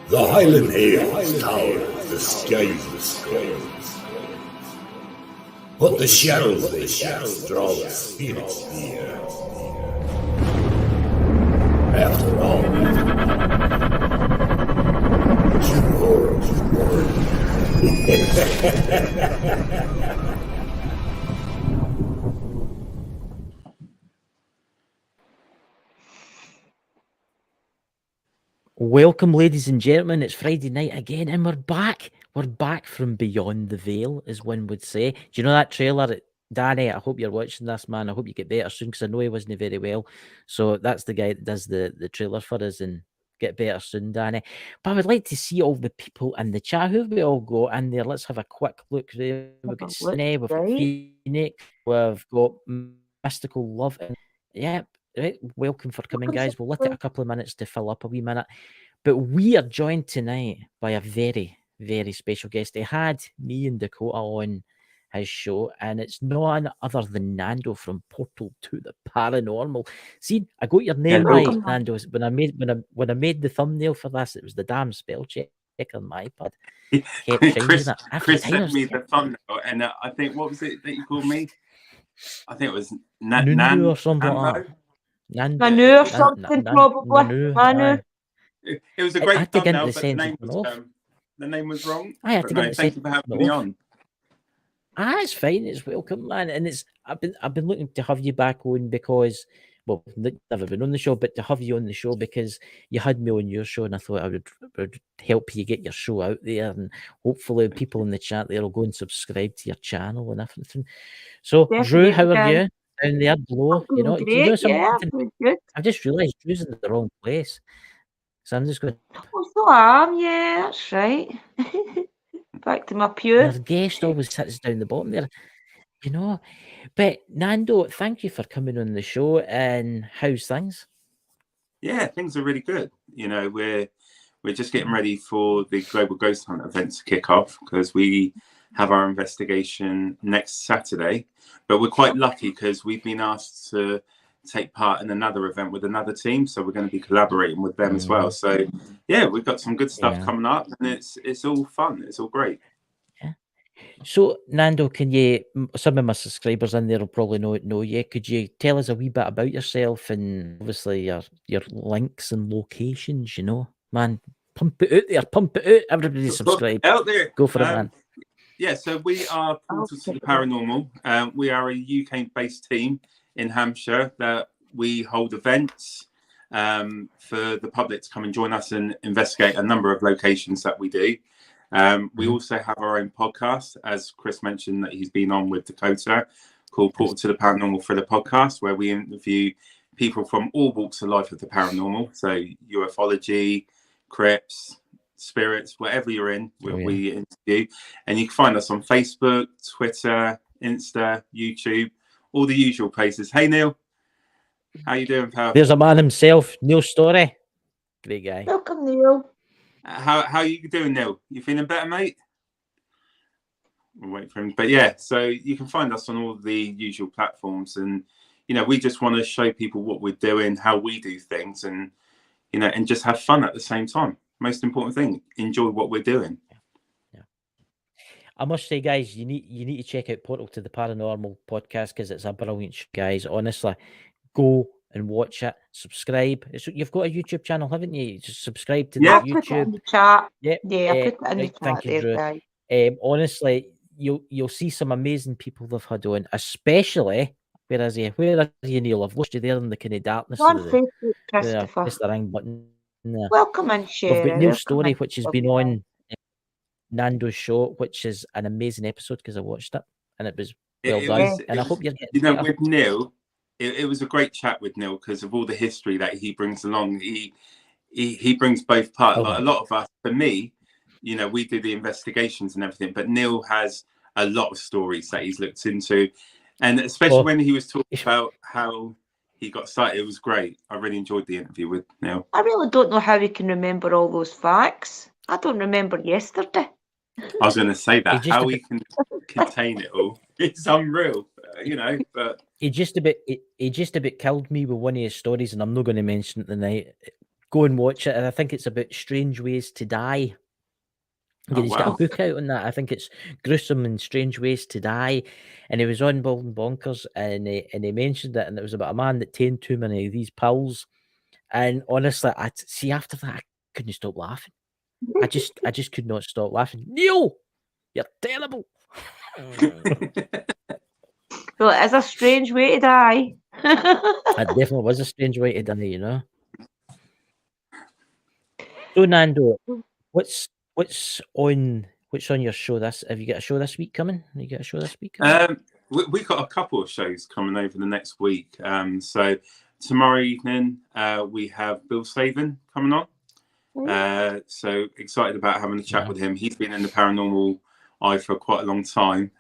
The Highland Hills tower, the skies close. But the shadows they cast draw the spirits near. After all, tomorrow. Welcome, ladies and gentlemen. It's Friday night again, and we're back. We're back from beyond the veil, as one would say. Do you know that trailer? Danny, I hope you're watching this, man. I hope you get better soon, because I know he wasn't very well. So that's the guy that does the trailer for us, and get better soon, Danny. But I would like to see all the people in the chat. Who have we all got in there? Let's have a quick look. We've got Sneh, we've got Phoenix, we've got Mystical Love. Yep. Right, welcome for coming, guys. We'll let it a couple of minutes to fill up a wee minute. But we are joined tonight by a very, very special guest. He had me and Dakota on his show, and it's none other than Nando from Portal to the Paranormal. See, I got your name right, Nando. When I made the thumbnail for this, it was the damn spell check on my iPad. Chris sent me the thumbnail, and I think, what was it that you called me? I think it was Nando or something like that. Manu or something, probably. Manu. It was a great thumbnail, but the name was wrong. I had to get thank you for having me on. It's fine. It's welcome, man. And I've been looking to have you back on because, well, never been on the show, but to have you on the show because you had me on your show, and I thought I would help you get your show out there, and hopefully people in the chat there will go and subscribe to your channel and everything. So, definitely, Drew, how are you? Down there below, you know, I've just realised Drew's in the wrong place, so I'm just going. Oh, so I am, yeah, that's right. Back to my pew. Our guest always sits down the bottom there, you know. But Nando, thank you for coming on the show. And how's things? Yeah, things are really good. You know, we're just getting ready for the Global Ghost Hunt event to kick off because we have our investigation next Saturday. But we're quite lucky because we've been asked to take part in another event with another team, so we're going to be collaborating with them as well. So yeah, we've got some good stuff coming up, and it's all fun. It's all great. Yeah. So Nando, can you? Some of my subscribers in there will probably know you. Could you tell us a wee bit about yourself and obviously your links and locations? You know, man, pump it out there, pump it out. Everybody subscribe out there. Go for it, man. Yeah, so we are Portal to the Paranormal. We are a UK-based team in Hampshire that we hold events for the public to come and join us and investigate a number of locations that we do. We also have our own podcast, as Chris mentioned that he's been on with Dakota, called Portal to the Paranormal for the podcast, where we interview people from all walks of life of the paranormal. So ufology, crypts, spirits, whatever you're in, we interview. And you can find us on Facebook, Twitter, Insta, YouTube, all the usual places. Hey Neil, how you doing, pal? There's a man himself, Neil Story. Great guy. Welcome, Neil. How you doing, Neil? You feeling better, mate? We'll wait for him. But yeah, so you can find us on all the usual platforms, and you know, we just want to show people what we're doing, how we do things, and you know, and just have fun at the same time. Most important thing, enjoy what we're doing. Yeah. I must say, guys, you need to check out Portal to the Paranormal podcast because it's a brilliant show, guys. Honestly, go and watch it. Subscribe. You've got a YouTube channel, haven't you? Just subscribe to the YouTube. Put it in the chat. Yeah, I put it in the chat. Thank you, Drew. Honestly, you'll see some amazing people they've had on, especially. Where is he? Where are you, Neil? I've lost you there in the kind of darkness. On Facebook, Christopher. Press the ring button. Yeah. Welcome and share. We've got Neil Story, which has been on Nando's show, which is an amazing episode because I watched it and it was well done. And I hope you're getting better. With Neil, it was a great chat with Neil because of all the history that he brings along. He brings both parts. Like a lot of us, for me, you know, we do the investigations and everything, but Neil has a lot of stories that he's looked into, and especially when he was talking about how he got started, it was great. I really enjoyed the interview with Neil. I really don't know how he can remember all those facts. I don't remember yesterday. I was going to say that. How he can contain it all. It's unreal, you know. But he just about killed me with one of his stories, and I'm not going to mention it tonight. go and watch it. And I think it's about strange ways to die. He's got a wow. book out on that. I think it's Gruesome and Strange Ways to Die. And he was on Bonkers, and he mentioned it, and it was about a man that taken too many of these pills. And honestly, I see after that, I couldn't stop laughing. I just could not stop laughing. Neil, you're terrible. Well, it is a strange way to die. That definitely was a strange way to die, you know. So Nando, what's on your show? Have you got a show this week coming? You got a show this week coming? We've got a couple of shows coming over the next week. So tomorrow evening we have Bill Saven coming on. So excited about having a chat with him. He's been in the paranormal eye for quite a long time.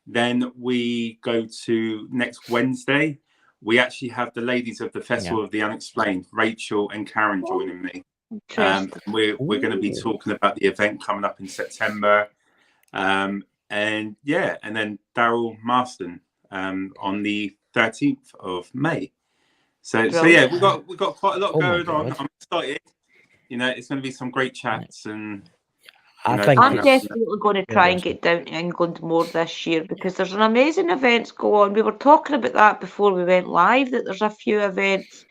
Then we go to next Wednesday. We actually have the ladies of the Festival of the Unexplained, Rachel and Karen, joining me. We're going to be talking about the event coming up in September. And then Daryl Marston on the 13th of May. So yeah, we've got quite a lot going on. I'm excited. You know, it's going to be some great chats, and I'm definitely going to try and get down to England more this year, because there's an amazing events go on. We were talking about that before we went live, that there's a few events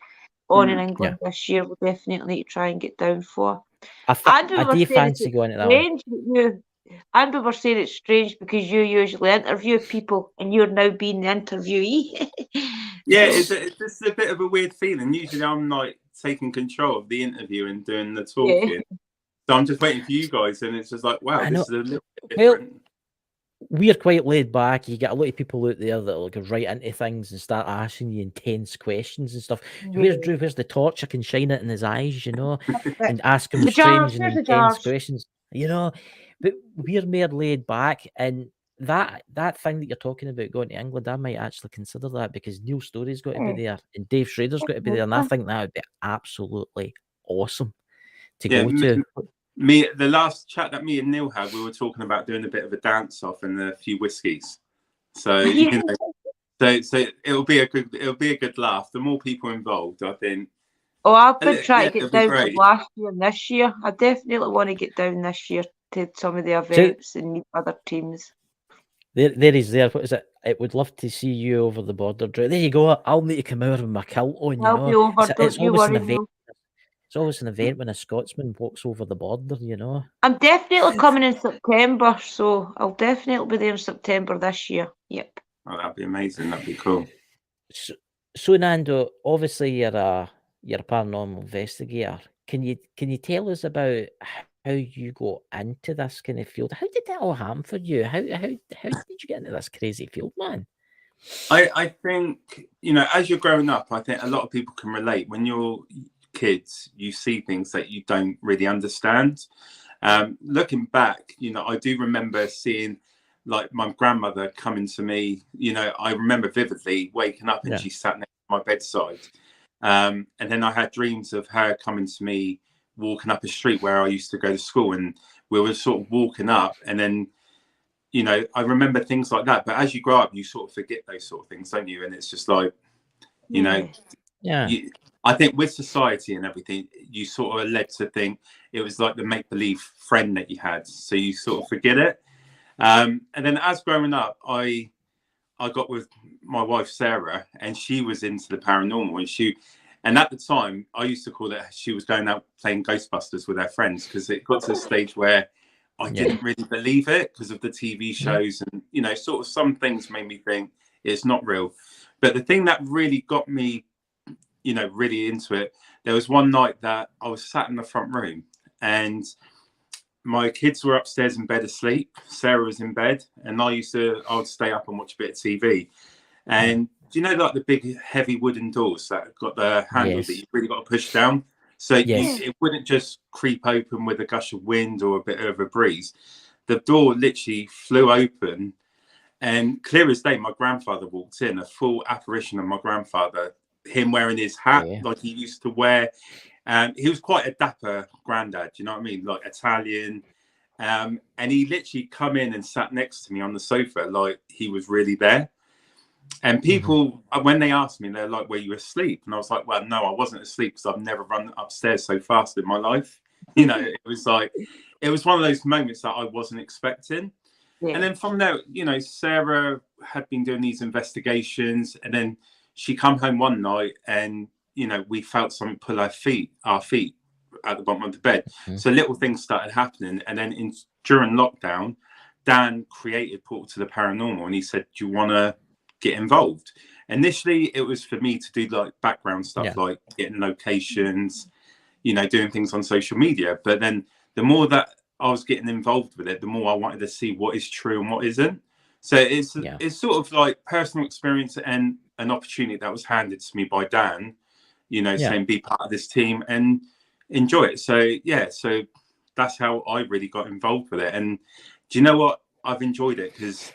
on in England this year. We'll definitely need to try and get down for. I do fancy going to that one. And we were saying it's strange because you usually interview people and you're now being the interviewee. Yeah, it's just a bit of a weird feeling. Usually I'm like taking control of the interview and doing the talking. Yeah. So I'm just waiting for you guys, and it's just like, wow, this is a little bit different. Well, we're quite laid back. You get a lot of people out there that will go right into things and start asking you intense questions and stuff. Where's Drew? Where's the torch? I can shine it in his eyes, you know, and ask him strange and intense questions, you know. But we're more laid back, and that thing that you're talking about going to England, I might actually consider that, because Neil Story's got to be there and Dave Schrader's got to be there, and I think that would be absolutely awesome to go to. The last chat that me and Neil had, we were talking about doing a bit of a dance off and a few whiskies. So you know, so it'll be a good laugh. The more people involved, I think. Oh, I've been trying to get down from last year and this year. I definitely want to get down this year to some of the events and meet other teams. There is there. What is it? It would love to see you over the border. There you go. I'll need to come over with my kilt on. You I'll be over. Don't you worry. It's always an event when a Scotsman walks over the border, you know. I'm definitely coming in September, so I'll definitely be there in September this year. Yep. Oh, that'd be amazing. That'd be cool. So Nando, obviously you're a paranormal investigator. Can you tell us about how you got into this kind of field? How did that all happen for you? How did you get into this crazy field, man? I think, you know, as you're growing up, I think a lot of people can relate. When you're kids, you see things that you don't really understand. Looking back, you know, I do remember seeing like my grandmother coming to me. You know, I remember vividly waking up and she sat next to my bedside. And then I had dreams of her coming to me, walking up a street where I used to go to school, and we were sort of walking up, and then, you know, I remember things like that. But as you grow up, you sort of forget those sort of things, don't you? And it's just like, you know, I think with society and everything, you sort of led to think it was like the make-believe friend that you had. So you sort of forget it. And then as growing up, I got with my wife, Sarah, and she was into the paranormal. And at the time, I used to call it, she was going out playing Ghostbusters with her friends, because it got to a stage where I didn't really believe it because of the TV shows. And, you know, sort of some things made me think it's not real. But the thing that really got me, you know, really into it, there was one night that I was sat in the front room and my kids were upstairs in bed asleep. Sarah was in bed, and I would stay up and watch a bit of TV. And do you know, like the big heavy wooden doors that got the handle that you really got to push down? So it wouldn't just creep open with a gush of wind or a bit of a breeze. The door literally flew open, and clear as day, my grandfather walked in, a full apparition of my grandfather, him wearing his hat like he used to wear. He was quite a dapper granddad, you know what I mean? Like Italian. And he literally come in and sat next to me on the sofa like he was really there. And people, when they asked me, they're like, "Were you asleep?" And I was like, "Well, no, I wasn't asleep because I've never run upstairs so fast in my life." You know, it was like, it was one of those moments that I wasn't expecting. And then from there, you know, Sarah had been doing these investigations, and then she come home one night, and you know, we felt something pull our feet at the bottom of the bed. So little things started happening, and then during lockdown, Dan created Portal to the Paranormal, and he said, "Do you want to get involved?" Initially, it was for me to do like background stuff, like getting locations, you know, doing things on social media. But then the more that I was getting involved with it, the more I wanted to see what is true and what isn't. So it's sort of like personal experience and an opportunity that was handed to me by Dan, you know, saying be part of this team and enjoy it. So so that's how I really got involved with it. And do you know what? I've enjoyed it because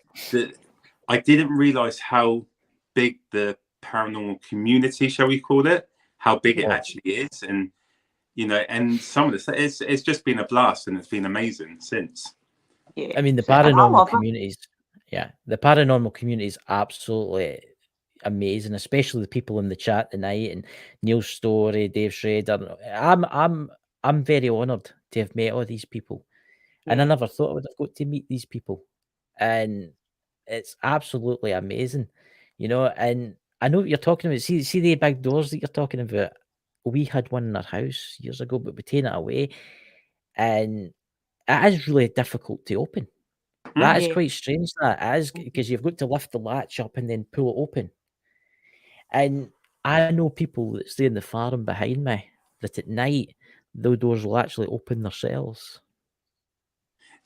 I didn't realize how big the paranormal community, shall we call it, how big it actually is. And you know, and some of this, it's just been a blast, and it's been amazing since. I mean, the paranormal communities, the paranormal community is absolutely amazing, especially the people in the chat tonight, and Neil Story, Dave Schrader. I'm very honoured to have met all these people, and I never thought I would have got to meet these people, and it's absolutely amazing, you know. And I know what you're talking about. See the big doors that you're talking about. We had one in our house years ago, but we taken it away, and it is really difficult to open. That is quite strange. That is, because you've got to lift the latch up and then pull it open. And I know people that stay in the farm behind me that at night the doors will actually open themselves.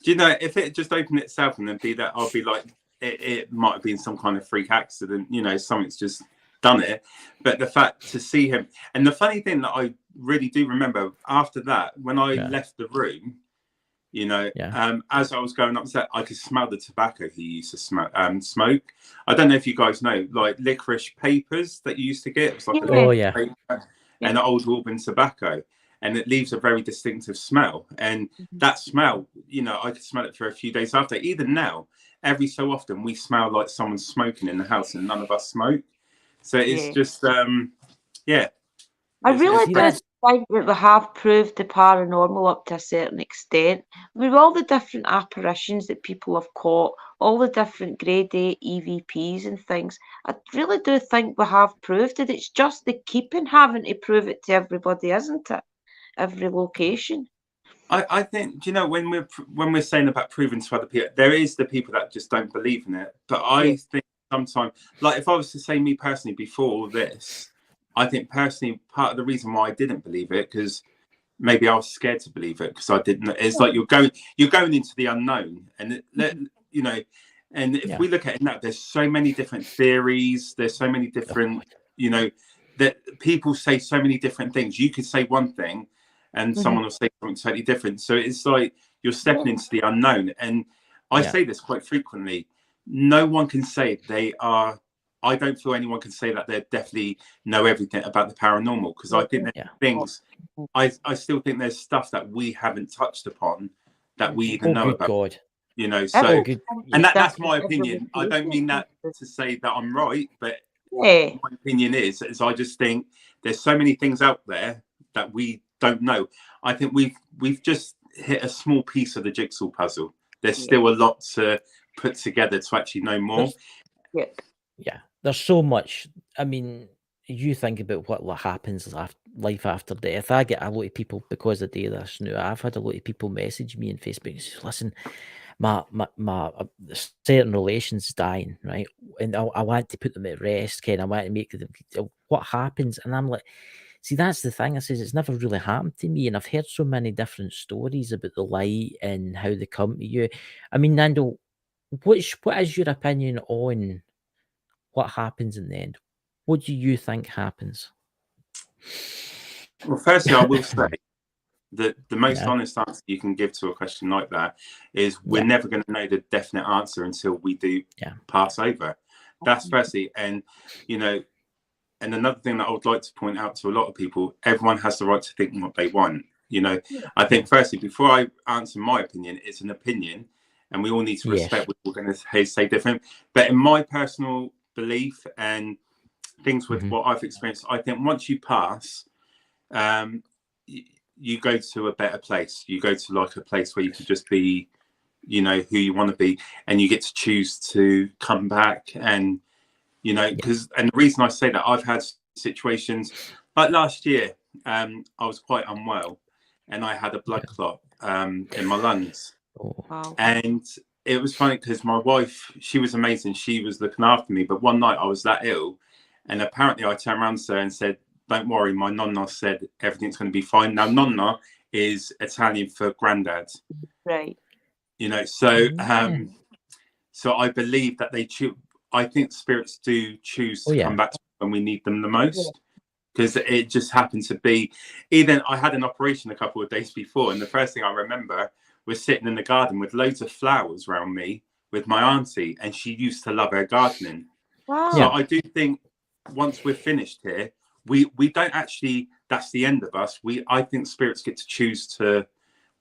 Do you know, if it just opened itself and then be that, I'll be like, it might have been some kind of freak accident, you know, something's just done it. But the fact to see him, and the funny thing that I really do remember after that, when I left the room, you know, as I was going upstairs, I could smell the tobacco he used to smoke. I don't know if you guys know, like licorice papers that you used to get. It was like a paper and old Auburn tobacco, and it leaves a very distinctive smell. And that smell, you know, I could smell it for a few days after. Even now, every so often, we smell like someone's smoking in the house, and none of us smoke. So it's just, I really do think that we have proved the paranormal up to a certain extent. With all the different apparitions that people have caught, all the different grade A EVPs and things, I really do think we have proved it. It's just the keeping having to prove it to everybody, isn't it? Every location. I think, do you know, when we're saying about proving to other people, there is the people that just don't believe in it. But I think sometimes, like if I was to say me personally before all this, I think personally part of the reason why I didn't believe it, because maybe I was scared to believe it, because I didn't. It's like you're going into the unknown, and you know. And if we look at it now, there's so many different theories. There's so many different, you know, that people say so many different things. You could say one thing, and someone will say something totally different. So it's like you're stepping into the unknown. And I say this quite frequently. No one can say they are. I don't feel anyone can say that they definitely know everything about the paranormal, because I think there's things. I still think there's stuff that we haven't touched upon that we even know about. God. You know, so and that's my opinion. I don't mean that to say that I'm right, but my opinion is I just think there's so many things out there that we don't know. I think we've just hit a small piece of the jigsaw puzzle. There's still a lot to put together to actually know more. There's so much. I mean, you think about what happens life after death. I get a lot of people, because I do this now, I've had a lot of people message me on Facebook and say, listen, my certain relations dying, right? And I want to put them at rest, Ken. I want to make them, what happens? And I'm like, see, that's the thing. I says, it's never really happened to me. And I've heard so many different stories about the light and how they come to you. I mean, Nando, what is your opinion on what happens in the end? What do you think happens? Well, firstly, I will say that the most honest answer you can give to a question like that is we're never going to know the definite answer until we do pass over. That's firstly. And, you know, and another thing that I would like to point out to a lot of people, everyone has the right to think what they want. You know, I think firstly, before I answer my opinion, it's an opinion, and we all need to respect what we're going to say different. But in my personal belief and things with what I've experienced, I think once you pass, you go to a better place. You go to like a place where you can just be, you know, who you want to be, and you get to choose to come back. And, you know, because, and the reason I say that, I've had situations like last year, I was quite unwell and I had a blood clot in my lungs. Wow. And it was funny because my wife, she was amazing. She was looking after me. But one night I was that ill, and apparently I turned around to her and said, "Don't worry, my nonna said everything's going to be fine." Now, nonna is Italian for granddad. Right. You know, so so I believe that they choose. I think spirits do choose to come back to when we need them the most, because it just happened to be. Even I had an operation a couple of days before, and the first thing I remember was sitting in the garden with loads of flowers around me with my auntie, and she used to love her gardening. Wow. So I do think once we're finished here, we don't actually, that's the end of us. I think spirits get to choose to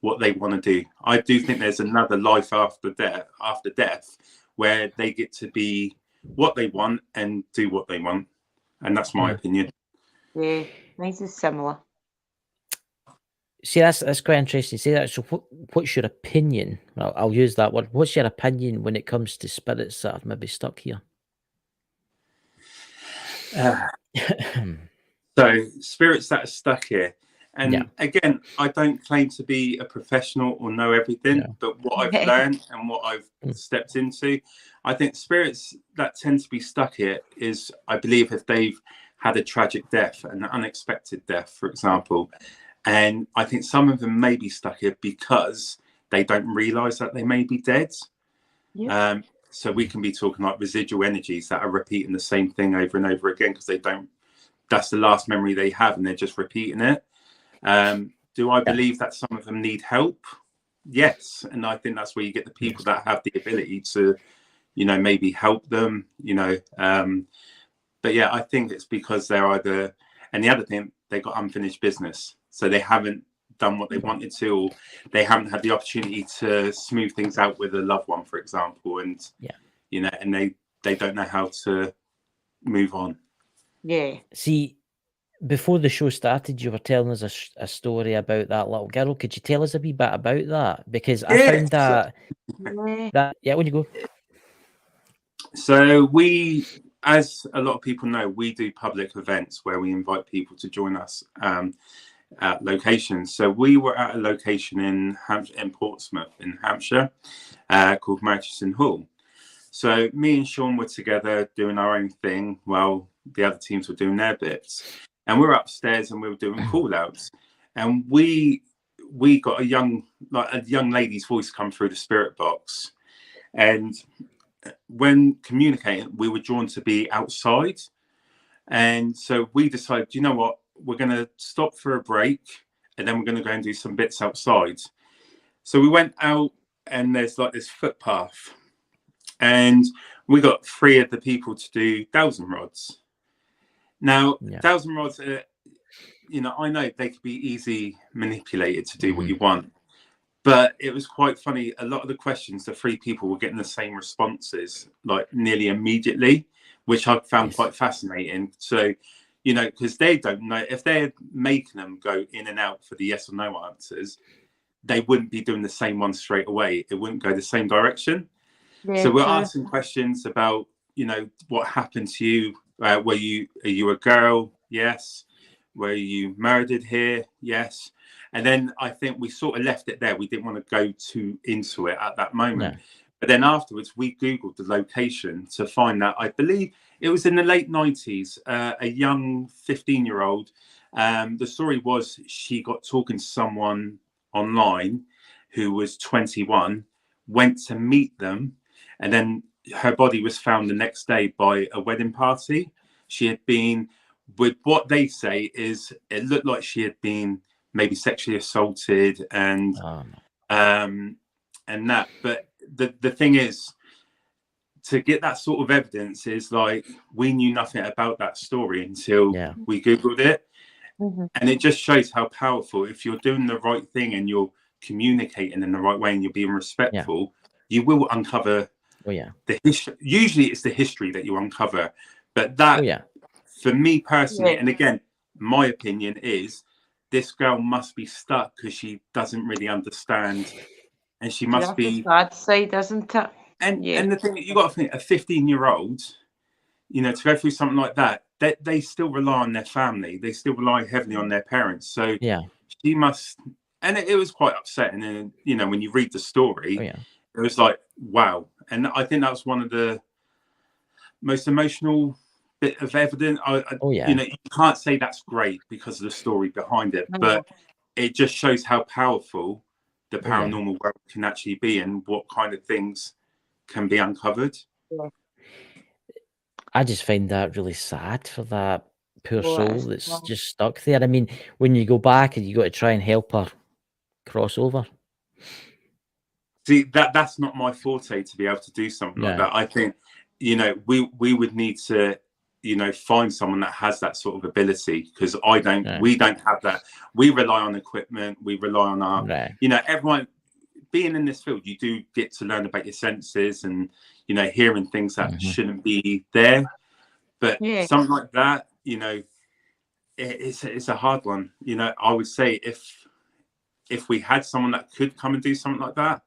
what they want to do. I do think there's another life after death where they get to be what they want and do what they want. And that's my opinion. Yeah, mine is similar. See, that's quite interesting. See that. So, what's your opinion? I'll use that word. What's your opinion when it comes to spirits that have maybe stuck here? So, spirits that are stuck here. And again, I don't claim to be a professional or know everything, but what I've learned and what I've stepped into, I think spirits that tend to be stuck here is, I believe, if they've had a tragic death, an unexpected death, for example. And I think some of them may be stuck here because they don't realise that they may be dead. Yeah. So we can be talking like residual energies that are repeating the same thing over and over again because they don't, that's the last memory they have and they're just repeating it. Do I believe that some of them need help? Yes. And I think that's where you get the people that have the ability to, you know, maybe help them, you know. But yeah, I think it's because they're either, and the other thing, they got unfinished business. So they haven't done what they wanted to, or they haven't had the opportunity to smooth things out with a loved one, for example. And, you know, and they don't know how to move on. Yeah. See, before the show started, you were telling us a story about that little girl. Could you tell us a wee bit about that? Because I found that, when you go. So we, as a lot of people know, we do public events where we invite people to join us at locations. So we were at a location in Portsmouth in Hampshire called Murchison Hall. So me and Sean were together doing our own thing while the other teams were doing their bits. And we were upstairs and we were doing call outs. And we got a young lady's voice come through the spirit box. And when communicating, we were drawn to be outside. And so we decided, you know what, we're going to stop for a break and then we're going to go and do some bits outside. So we went out and there's like this footpath and we got 3 of the people to do dowsing rods. Now, dowsing rods, you know, I know they could be easy manipulated to do what you want. But it was quite funny. A lot of the questions, the 3 people were getting the same responses, like nearly immediately, which I found quite fascinating. So, you know, because they don't know, if they're making them go in and out for the yes or no answers, they wouldn't be doing the same one straight away. It wouldn't go the same direction. So we're asking questions about, you know, what happened to you? Are you a girl? Yes. Were you murdered here? Yes. And then I think we sort of left it there. We didn't want to go too into it at that moment. No. But then afterwards, we Googled the location to find that, I believe it was in the late 90s, a young 15-year-old. The story was she got talking to someone online who was 21, went to meet them, and then her body was found the next day by a wedding party. She had been, with what they say is, it looked like she had been maybe sexually assaulted and that. But the thing is, to get that sort of evidence is like, we knew nothing about that story until we Googled it. And it just shows how powerful, if you're doing the right thing and you're communicating in the right way and you're being respectful, you will uncover Oh yeah. the history. Usually it's the history that you uncover, but that, Oh yeah. for me personally, Yeah. and again, my opinion is this girl must be stuck because she doesn't really understand, and she must That's be. the sad side, isn't it? And Yeah. the thing you got to think, a 15-year-old, you know, to go through something like that, they still rely on their family. They still rely heavily on their parents. So Yeah. she must, and it was quite upsetting. And you know, when you read the story, Oh yeah. it was like, wow. And I think that was one of the most emotional bit of evidence. Oh yeah. You know, you can't say that's great because of the story behind it, but it just shows how powerful the paranormal world can actually be and what kind of things can be uncovered. I just find that really sad for that poor Oh, soul that's that's sad. just stuck there. I mean, when you go back and you got to try and help her cross over. See, that's not my forte to be able to do something like that. I think, you know, we would need to, you know, find someone that has that sort of ability, because we don't have that. We rely on equipment, we rely on our, you know, everyone being in this field, you do get to learn about your senses and, you know, hearing things that shouldn't be there. But something like that, you know, it's a hard one. You know, I would say if we had someone that could come and do something like that,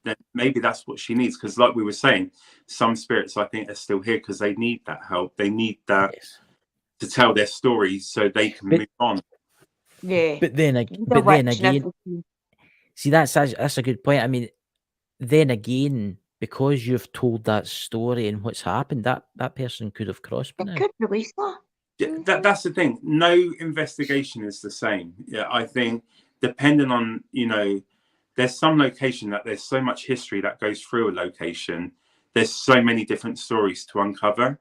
then maybe that's what she needs. Because like we were saying, some spirits, I think, are still here because they need that help. They need that to tell their stories so they can move on. Yeah. But then again, see, that's a good point. I mean, then again, because you've told that story and what's happened, that person could have crossed by now. Could release that. Yeah, that's the thing. No investigation is the same. Yeah, I think depending on, you know, there's some location that there's so much history that goes through a location. There's so many different stories to uncover.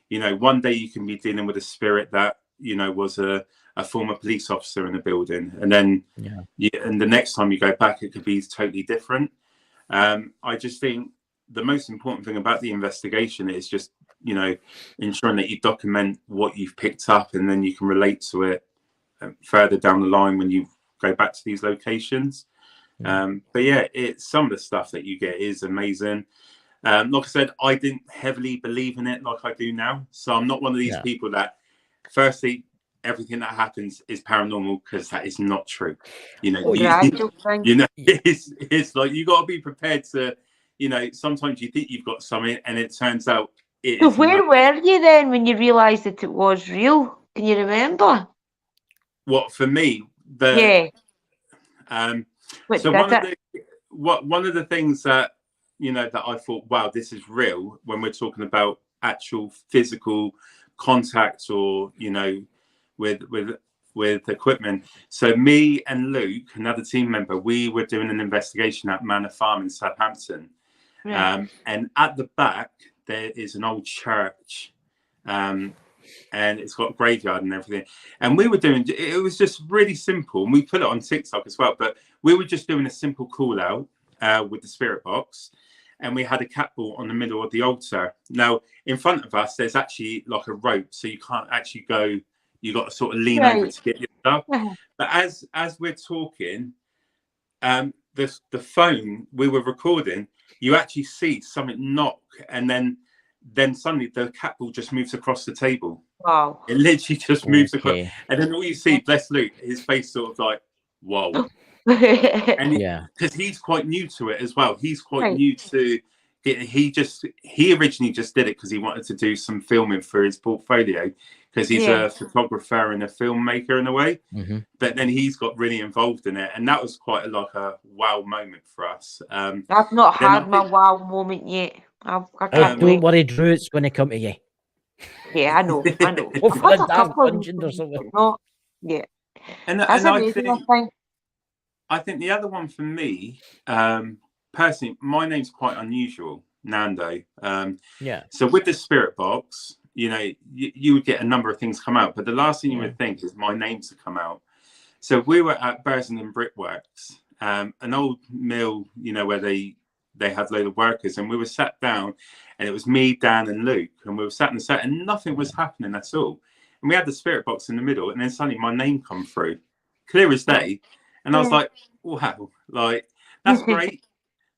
You know, one day you can be dealing with a spirit that, you know, was a former police officer in a building, and then and the next time you go back, it could be totally different. I just think the most important thing about the investigation is just, you know, ensuring that you document what you've picked up, and then you can relate to it further down the line when you go back to these locations. But yeah, some of the stuff that you get is amazing. Like I said, I didn't heavily believe in it like I do now. So I'm not one of these people that, firstly, everything that happens is paranormal, because that is not true. You know, you know, it's like you got to be prepared to, you know, sometimes you think you've got something and it turns out it So is where not. were you then when you realised that it was real? Can you remember? What for me, so one of the things that, you know, that I thought, wow, this is real, when we're talking about actual physical contact, or, you know, with equipment. So me and Luke, another team member, we were doing an investigation at Manor Farm in Southampton. And at the back there is an old church, and it's got a graveyard and everything. And we were doing, it was just really simple, and we put it on TikTok as well, but we were just doing a simple call out with the spirit box, and we had a cat ball on the middle of the altar. Now in front of us there's actually like a rope, so you can't actually go, you got to sort of lean over to get your stuff. But as we're talking, the phone we were recording, you actually see something knock, and then suddenly the cat ball just moves across the table. Wow. It literally just moves across, and then all you see, bless Luke, his face sort of like, whoa. And because he's quite new to it as well. He's quite new to it. He originally just did it because he wanted to do some filming for his portfolio, because he's a photographer and a filmmaker in a way. But then he's got really involved in it, and that was quite like a wow moment for us. I've not had my wow moment yet. I can't don't worry, Drew, it's going to come to you. Yeah, I know. Go for a damn dungeon or something. And that's amazing, I think the other one for me, personally, my name's quite unusual, Nando. So with the spirit box, you know, you would get a number of things come out, but the last thing you would think is my name to come out. So we were at Bursing Brickworks, an old mill, you know, where they had a load of workers, and we were sat down, and it was me, Dan, and Luke, and we were sat in the set, and nothing was happening at all. And we had the spirit box in the middle, and then suddenly my name come through, clear as day. And I was like, wow, like, that's great.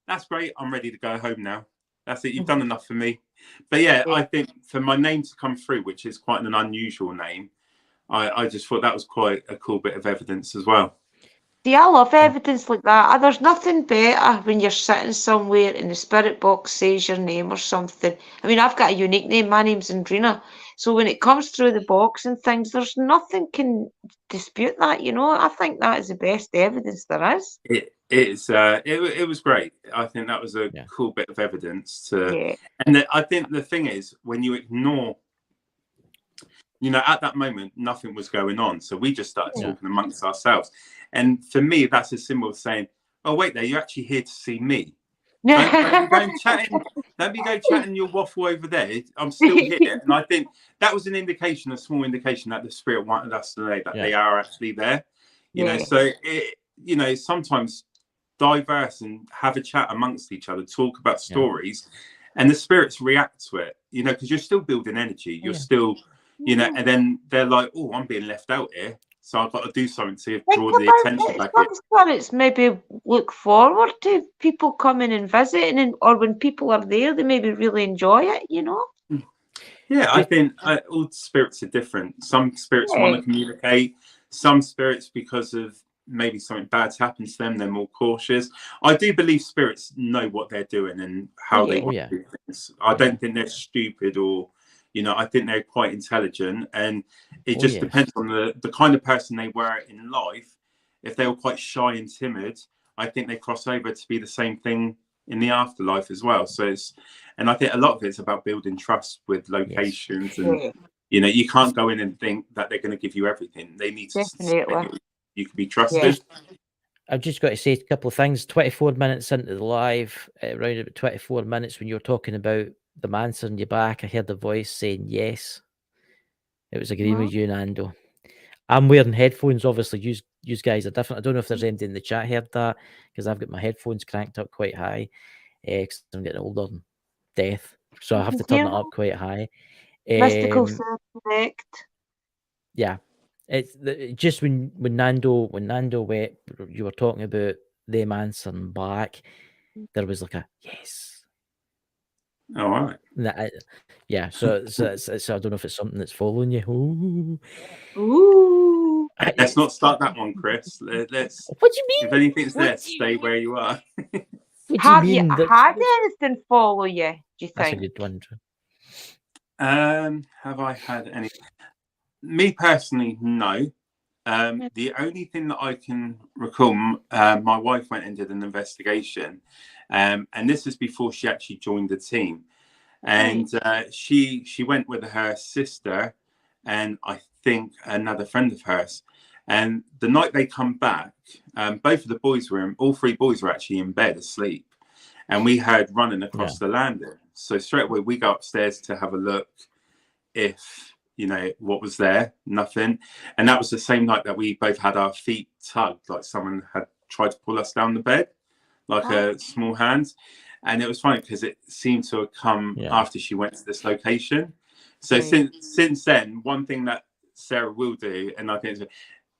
That's great. I'm ready to go home now. That's it. You've done enough for me. But yeah, I think for my name to come through, which is quite an unusual name, I just thought that was quite a cool bit of evidence as well. See, I love evidence like that. There's nothing better when you're sitting somewhere and the spirit box says your name or something. I mean, I've got a unique name. My name's Andrina. So when it comes through the box and things, there's nothing can dispute that, you know. I think that is the best evidence there is. It was great. I think that was a cool bit of evidence and I think the thing is, when you ignore, you know, at that moment nothing was going on, so we just started talking amongst ourselves. And for me, that's a symbol of saying, oh wait, there, you're actually here to see me. Don't be going chatting. Don't be going chatting your waffle over there. I'm still here. And I think that was an indication, a small indication, that the spirit wanted us to know that they are actually there. You know, so you know, sometimes diverse and have a chat amongst each other, talk about stories, and the spirits react to it. You know, because you're still building energy. You're still, you know, and then they're like, oh, I'm being left out here. So I've got to do something to draw the attention back in. Spirits maybe look forward to people coming and visiting, or when people are there, they maybe really enjoy it, you know? Yeah, I think all spirits are different. Some spirits want to communicate. Some spirits, because of maybe something bad's happened to them, they're more cautious. I do believe spirits know what they're doing and how they want to do things. I don't think they're stupid or... You know, I think they're quite intelligent, and it just depends on the kind of person they were in life. If they were quite shy and timid, I think they cross over to be the same thing in the afterlife as well. So and I think a lot of it's about building trust with locations, and you know, you can't go in and think that they're going to give you everything. They need to you can be trusted. I've just got to say a couple of things. 24 minutes into the live, around about 24 minutes, when you were talking about the man on your back, I heard a voice saying yes. It was agreeing with you, Nando. I'm wearing headphones. Obviously, you guys are different. I don't know if there's anybody in the chat heard that, because I've got my headphones cranked up quite high, because I'm getting older than death, so I have to turn it up quite high. Mystical self-correct. Yeah, it's just when Nando went, you were talking about them answering back. There was like a yes. All right. Yeah. So I don't know if it's something that's following you. Ooh. Let's not start that one, Chris. Let's. What do you mean? If anything's there, stay where you are. Have you had anything follow you? Do you think? That's a good one. Have I had any? Me personally, no. The only thing that I can recall, my wife went and did an investigation, and this is before she actually joined the team, and she went with her sister and I think another friend of hers, and the night they come back, both of the boys were all three boys were actually in bed asleep, and we heard running across the landing. So straight away we go upstairs to have a look if, you know, what was there. Nothing. And that was the same night that we both had our feet tugged, like someone had tried to pull us down the bed, like a small hand. And it was funny because it seemed to have come after she went to this location. So since then, one thing that Sarah will do, and I think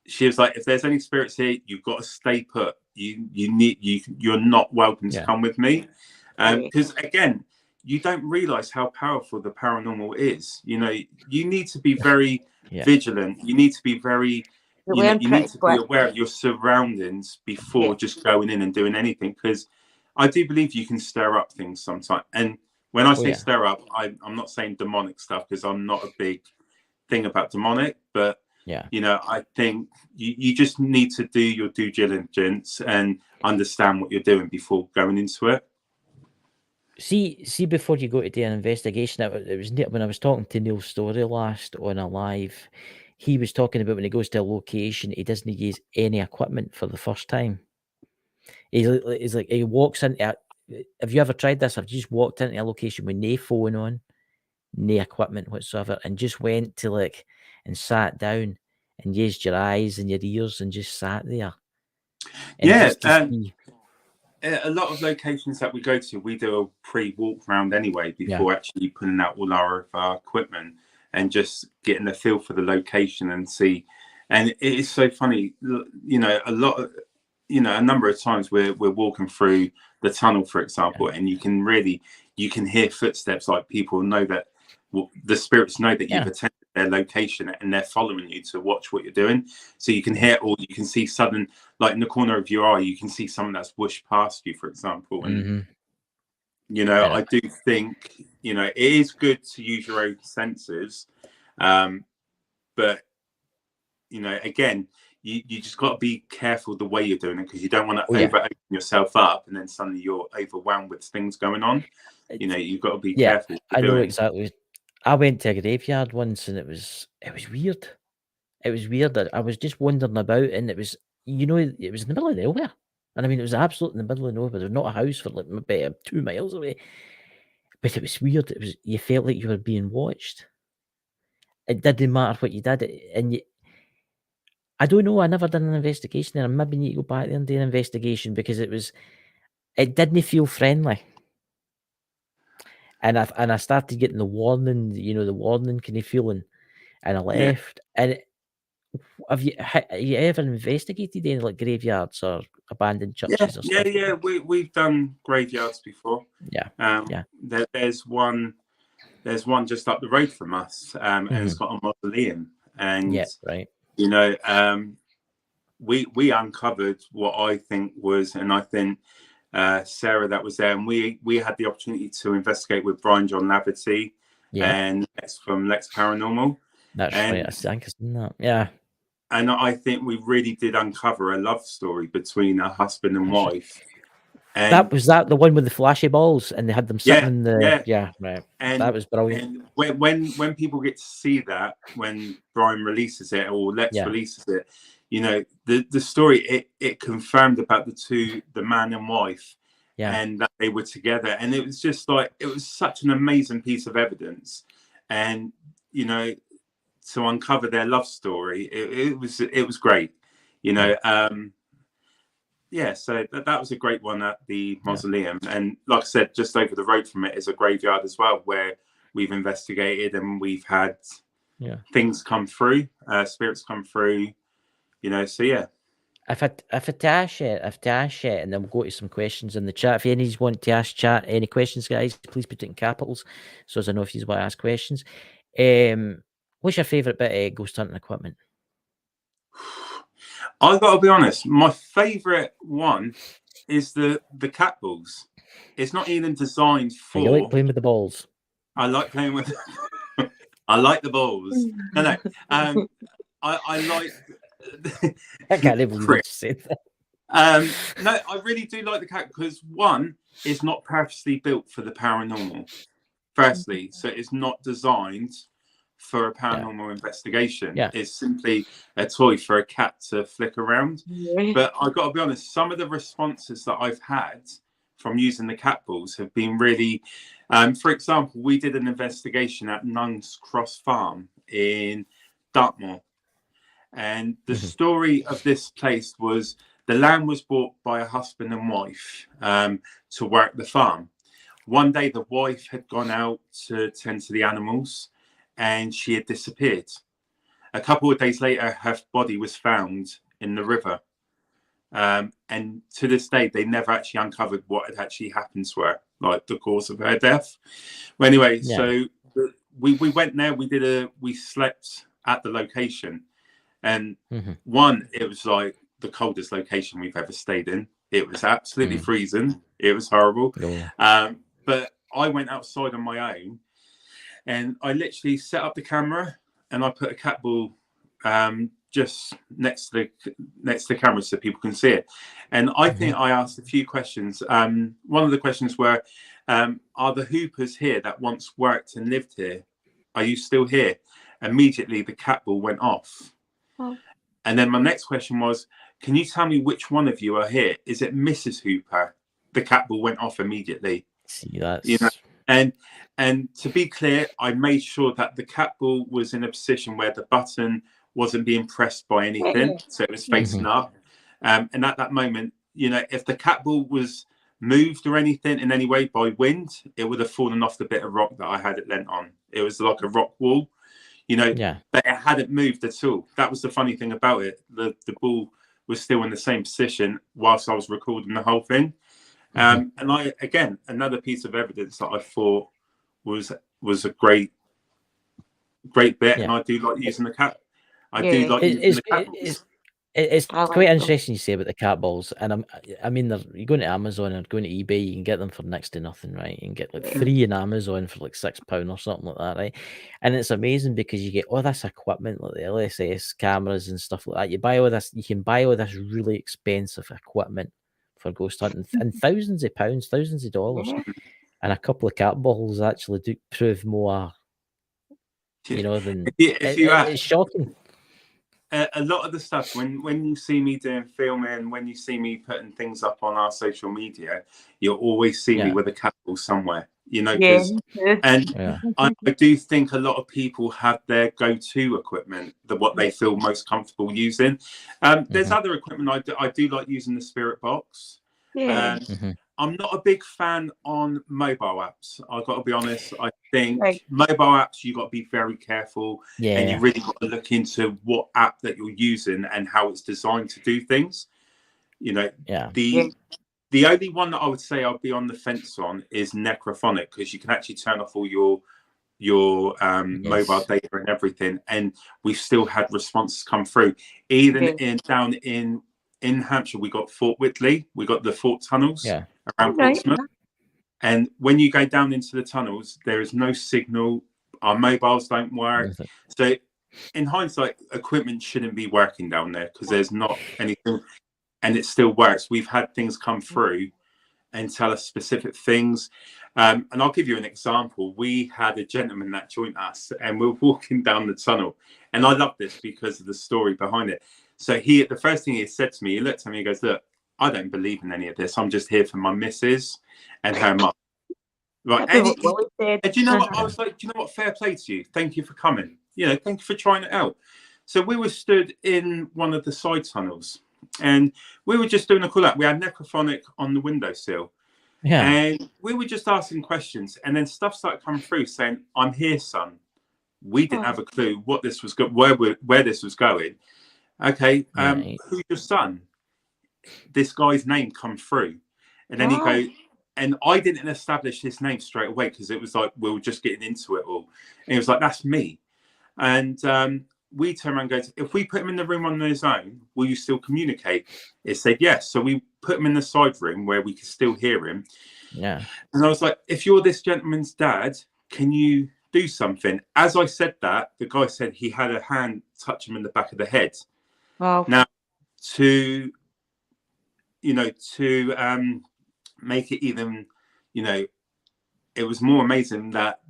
she was like, if there's any spirits here, you've got to stay put. You're not welcome to come with me, because again, you don't realize how powerful the paranormal is. You know, you need to be very vigilant. You need to be very, you need to be aware of your surroundings before just going in and doing anything. Because I do believe you can stir up things sometimes. And when I say stir up, I'm not saying demonic stuff, because I'm not a big thing about demonic. But you know, I think you just need to do your due diligence and understand what you're doing before going into it. See, before you go to do an investigation, it was when I was talking to Neil Story last on a live, he was talking about when he goes to a location, he doesn't use any equipment for the first time. He's like, he walks into have you ever tried this? I've just walked into a location with no phone on, no equipment whatsoever, and just went to like and sat down and used your eyes and your ears and just sat there. And a lot of locations that we go to, we do a pre-walk round anyway before actually putting out all our equipment and just getting a feel for the location and see. And it is so funny, you know, a lot of you know, a number of times we're walking through the tunnel, for example, and you can hear footsteps, like people know that, well, the spirits know that you've attended their location and they're following you to watch what you're doing. So you can hear, or you can see sudden, like in the corner of your eye, you can see someone that's whooshed past you, for example. And you know, I do think, you know, it is good to use your own senses, but you know, again, you just got to be careful the way you're doing it, because you don't want to open yourself up and then suddenly you're overwhelmed with things going on. You know, you've got to be careful. I know exactly. I went to a graveyard once and it was weird. It was weird that I was just wandering about, and it was, you know, it was in the middle of nowhere. And I mean, it was absolutely in the middle of nowhere. There's not a house for like maybe 2 miles away. But it was weird. It was, you felt like you were being watched. It didn't matter what you did. And I don't know. I never done an investigation there. I maybe need to go back there and do an investigation, because it didn't feel friendly. And I started getting the warning, you know, the warning kind of feeling, and I left. And have you ever investigated any like graveyards or abandoned churches or stuff? Yeah. We've done graveyards before. There's one just up the road from us, and it's got a mausoleum. And you know, we uncovered what I think was, and I think Sarah that was there, and we had the opportunity to investigate with Brian John Laverty and from Lex Paranormal. That's right, I think, isn't that? Yeah. And I think we really did uncover a love story between a husband and wife. And was that the one with the flashy balls, and they had them sitting in the right. And that was brilliant. And when people get to see that, when Brian releases it or Lex releases it, you know, the story it confirmed about the man and wife, and that they were together, and it was just like, it was such an amazing piece of evidence, and you know, to uncover their love story, it was great, you know. So that was a great one at the mausoleum. And like I said, just over the road from it is a graveyard as well, where we've investigated and we've had things come through, spirits come through, you know. So if I dash it, and then we'll go to some questions in the chat. If any want to ask chat any questions, guys, please put it in capitals, so as I know if you want to ask questions. What's your favourite bit of ghost hunting equipment? I've got to be honest, my favourite one is the cat balls. It's not even designed for... You like playing with the balls? I like playing with... I like the balls. No. I like... I can't believe you said that. No, I really do like the cat, because one, is not purposely built for the paranormal. Firstly, so it's not designed for a paranormal investigation. It's simply a toy for a cat to flick around. But I've got to be honest, some of the responses that I've had from using the cat balls have been really, for example, we did an investigation at Nuns Cross Farm in Dartmoor, and the story of this place was the land was bought by a husband and wife to work the farm. One day the wife had gone out to tend to the animals, and she had disappeared. A couple of days later, her body was found in the river. And to this day, they never actually uncovered what had actually happened to her, like the cause of her death. Well, anyway, so we went there, we slept at the location. And one, it was like the coldest location we've ever stayed in. It was absolutely freezing. It was horrible. But I went outside on my own, and I literally set up the camera and I put a cat ball just next to the camera so people can see it. And I think I asked a few questions. One of the questions were, are the Hoopers here that once worked and lived here? Are you still here? Immediately the cat ball went off. And then my next question was, can you tell me which one of you are here? Is it Mrs. Hooper? The cat ball went off immediately. See, that's... You know, and to be clear, I made sure that the cat ball was in a position where the button wasn't being pressed by anything, so it was facing up. And at that moment, you know, if the cat ball was moved or anything in any way by wind, it would have fallen off the bit of rock that I had it lent on. It was like a rock wall, you know, but it hadn't moved at all. That was the funny thing about it. The ball was still in the same position whilst I was recording the whole thing. And I, again, another piece of evidence that I thought was a great bit, and I do like using the cat. I do like using the cat balls. It's like quite them. interesting you say about the cat balls, and I mean, you go to Amazon or going to eBay, you can get them for next to nothing, right? You can get like 3 in Amazon for like £6 or something like that, right? And it's amazing because you get all this equipment like the LSS cameras and stuff like that. You can buy all this really expensive equipment for ghost hunting, and thousands of pounds, thousands of dollars, and a couple of cat balls actually do prove more, than it's shocking. A lot of the stuff, when you see me doing filming, when you see me putting things up on our social media, you'll always see me with a cat ball somewhere, I do think a lot of people have their go-to equipment, what they feel most comfortable using. There's other equipment I do like using, the spirit box. I'm not a big fan on mobile apps. I've got to be honest. I think mobile apps, you've got to be very careful, and you really got to look into what app that you're using and how it's designed to do things. The only one that I would say I'll be on the fence on is Necrophonic, because you can actually turn off all your mobile data and everything, and we've still had responses come through. Even down in Hampshire, we got Fort Whitley, we got the Fort Tunnels around Portsmouth. And when you go down into the tunnels, there is no signal. Our mobiles don't work. So in hindsight, equipment shouldn't be working down there because there's not anything, and it still works. We've had things come through and tell us specific things. And I'll give you an example. We had a gentleman that joined us, and we were walking down the tunnel. And I love this because of the story behind it. So the first thing he said to me, he looked at me, he goes, "Look, I don't believe in any of this. I'm just here for my missus and her mum." Right. And do you know what? I was like, do you know what? Fair play to you. Thank you for coming. Thank you for trying it out. So we were stood in one of the side tunnels, and we were just doing a call out. We had Necrophonic on the windowsill. And we were just asking questions, and then stuff started coming through saying, "I'm here, son." We didn't have a clue what this was where this was going. Okay, who's your son? This guy's name come through, and then he goes, and I didn't establish his name straight away because it was like we were just getting into it all, and he was like, "That's me," and we turned around and goes, "If we put him in the room on his own, will you still communicate?" It said yes, so we put him in the side room where we could still hear him. And I was like, "If you're this gentleman's dad, can you do something?" As I said that, the guy said he had a hand touch him in the back of the head. Wow. Now, to make it even, it was more amazing that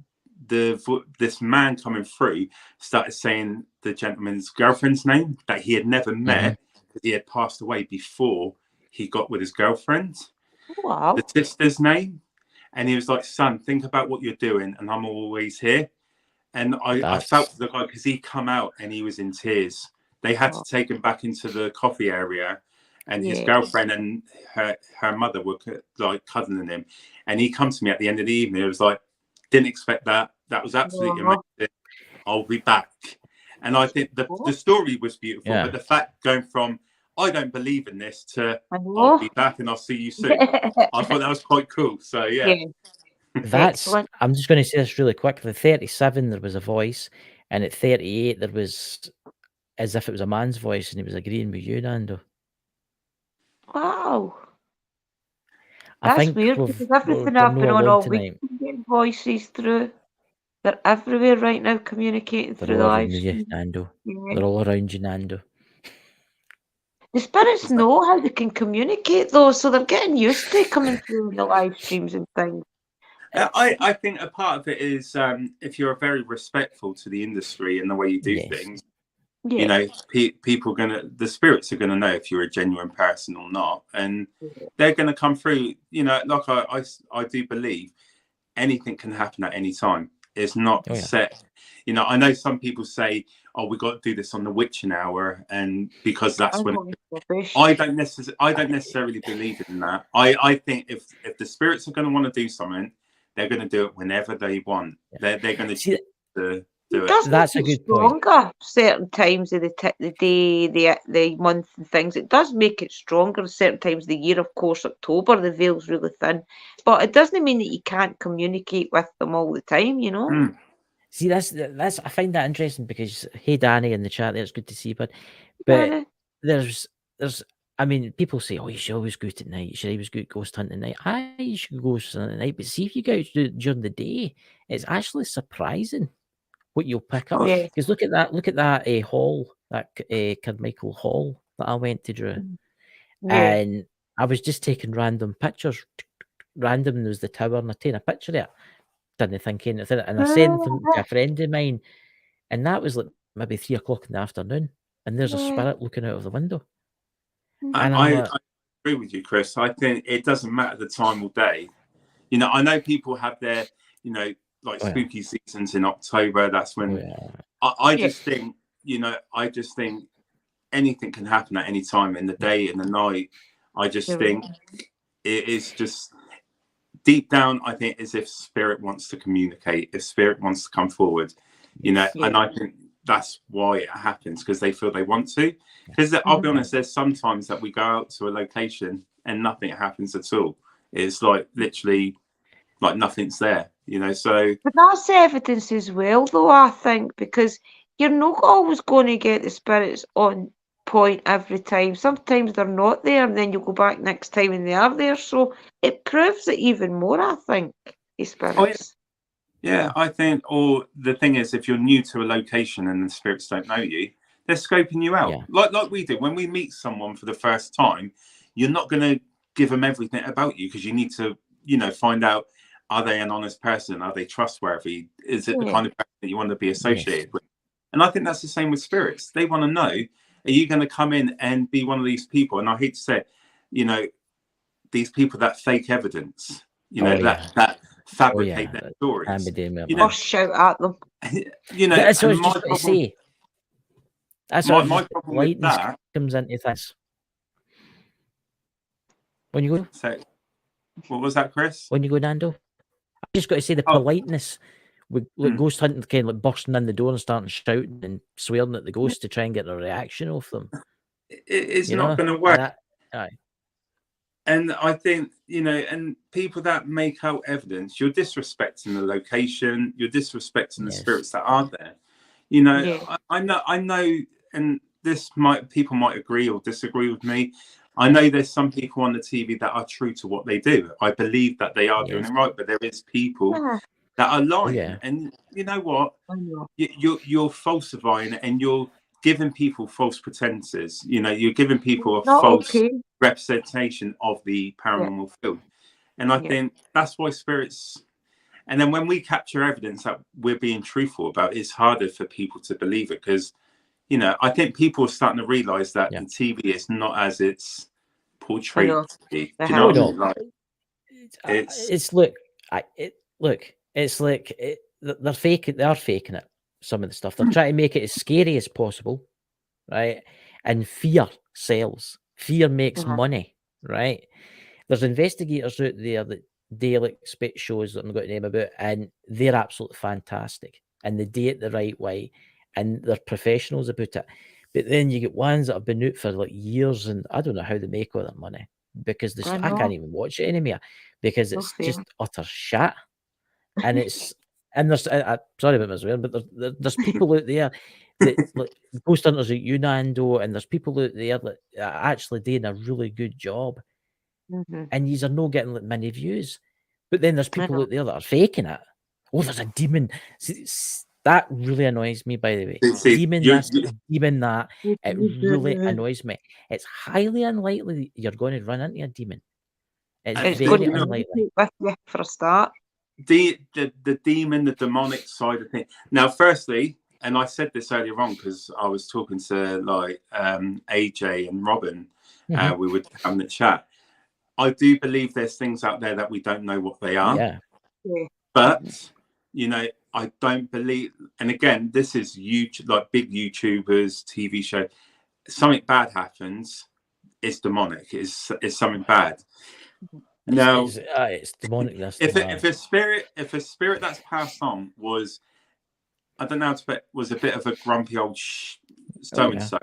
this man coming through started saying the gentleman's girlfriend's name that he had never met because he had passed away before he got with his girlfriend. Wow. The sister's name. And he was like, "Son, think about what you're doing, and I'm always here." And I felt for the guy because he come out and he was in tears. They had to take him back into the coffee area, and his girlfriend and her mother were like cuddling him. And he comes to me at the end of the evening. It was like, "Didn't expect that. That was absolutely amazing. I'll be back." And I think the story was beautiful, but the fact going from "I don't believe in this" to "I'll be back and I'll see you soon," I thought that was quite cool. So I'm just going to say this really quick. At 37, there was a voice, and at 38, there was as if it was a man's voice, and he was agreeing with you, Nando. Wow. I think weird because everything I've been on all week, getting voices through. They're everywhere right now, communicating through the live stream. Nando. They're all around you, Nando. The spirits know how they can communicate, though, so they're getting used to coming through the live streams and things. I think a part of it is if you're very respectful to the industry and the way you do things, people the spirits are gonna know if you're a genuine person or not, and they're gonna come through. Like I do believe anything can happen at any time. It's not set. I know some people say, "Oh, we got to do this on the witching hour," and because that's when I don't necessarily believe in that. I think if the spirits are going to want to do something, they're going to do it whenever they want. They're going to choose do it. Does That's make a it good point. stronger certain times of the day, the month and things. It does make it stronger certain times of the year. Of course, October, the veil's really thin. But it doesn't mean that you can't communicate with them all the time, you know? Mm. See, that's I find that interesting because hey, Danny in the chat there, it's good to see you, bud. But Danny. there's I mean, people say, oh, you should always go out at night. You should always go ghost hunting at night. Aye, you should go ghost hunting at night. But see, if you go out during the day, it's actually surprising what you'll pick up. Oh, yeah. Because look at that hall, that Carmichael Hall that I went to, Drew. Yeah. And I was just taking random pictures. Random, there was the tower, and I taken a picture of it. Didn't think anything. And I sent them to a friend of mine, and that was like maybe 3 o'clock in the afternoon. And there's a spirit looking out of the window. And I'm I like, agree with you, Chris. I think it doesn't matter the time or day. You know, I know people have their, you know, like spooky seasons in October. That's when I just think, you know, I just think anything can happen at any time in the day, in the night. I just think it is just deep down, I think, as if spirit wants to communicate, if spirit wants to come forward, you know, and I think that's why it happens, because they feel they want to. Because I'll be honest, there's sometimes that we go out to a location and nothing happens at all. It's like literally like nothing's there, you know. So But that's evidence as well, though, I think, because you're not always going to get the spirits on point every time. Sometimes they're not there, and then you go back next time and they are there. So it proves it even more, I think, the spirits. Yeah, I think, or the thing is, if you're new to a location and the spirits don't know you, they're scoping you out. Like we do. When we meet someone for the first time, you're not going to give them everything about you, because you need to, you know, find out, are they an honest person? Are they trustworthy? Is it the kind of person that you want to be associated with? And I think that's the same with spirits. They want to know, are you going to come in and be one of these people? And I hate to say it, you know, these people that fake evidence, you know, that fabricate their stories. You know, or shout at them. You know, that's what I was just going to say. That's my problem with lightness that comes into this. When you go, so, what was that, Chris? When you go, Nando, I just got to say the politeness with like ghost hunting, kind of like bursting in the door and starting shouting and swearing at the ghost to try and get a reaction off them. It's not going to work. Aye. And I think, you know, and people that make out evidence, you're disrespecting the location, you're disrespecting the spirits that are there. You know, I know, and people might agree or disagree with me. I know there's some people on the TV that are true to what they do. I believe that they are doing it right, but there is people that are lying. And you know what? You're falsifying it, and you're giving people false pretenses. You know, you're giving people a false representation of the paranormal field. And I think that's why spirits, and then when we capture evidence that we're being truthful about, it's harder for people to believe it, because, you know, I think people are starting to realize that the TV is not as it's portrayed to be. Do you know what I mean? Like, it's look, it's like they're faking. They are faking it. Some of the stuff they're trying to make it as scary as possible, right? And fear sells. Fear makes money, right? There's investigators out there that daily expect shows that I'm going to name about, and they're absolutely fantastic, and they do it the right way, and they're professionals about it. But then you get ones that have been out for like years, and I don't know how they make all that money, because I can't even watch it anymore, because it's just utter shit. And it's there's sorry about my swearing, but there's people out there that like ghost hunters like you, Nando, and there's people out there that are actually doing a really good job, and these are not getting like many views. But then there's people out there that are faking it. Oh, there's a demon. See, that really annoys me, by the way. Demon, that it really annoys me. It's highly unlikely you're going to run into a demon. It's very unlikely. With you for a start. The demon, the demonic side of things. Now, firstly, and I said this earlier on because I was talking to like AJ and Robin, we were having a chat. I do believe there's things out there that we don't know what they are. But you know, I don't believe. And again, this is YouTube, like big YouTubers, TV show. Something bad happens. It's demonic. It's something bad. Now, it's demonic. If a spirit that's passed on was I don't know how to put, was a bit of a grumpy old so and so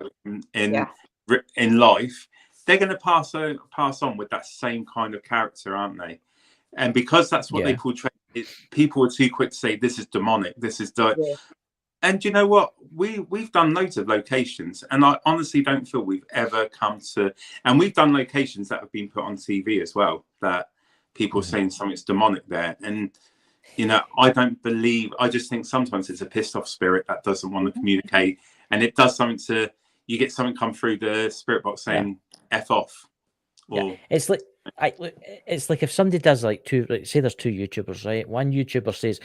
in life, they're going to pass on with that same kind of character, aren't they? And because that's what they portray, people are too quick to say this is demonic, this is And you know what? We've done loads of locations, and I honestly don't feel we've ever come to. And we've done locations that have been put on TV as well, that people are saying something's demonic there. And you know, I don't believe. I just think sometimes it's a pissed off spirit that doesn't want to communicate, and it does something to. You get something come through the spirit box saying "f off." Or, it's like it's like if somebody does like say there's two YouTubers, right? One YouTuber says,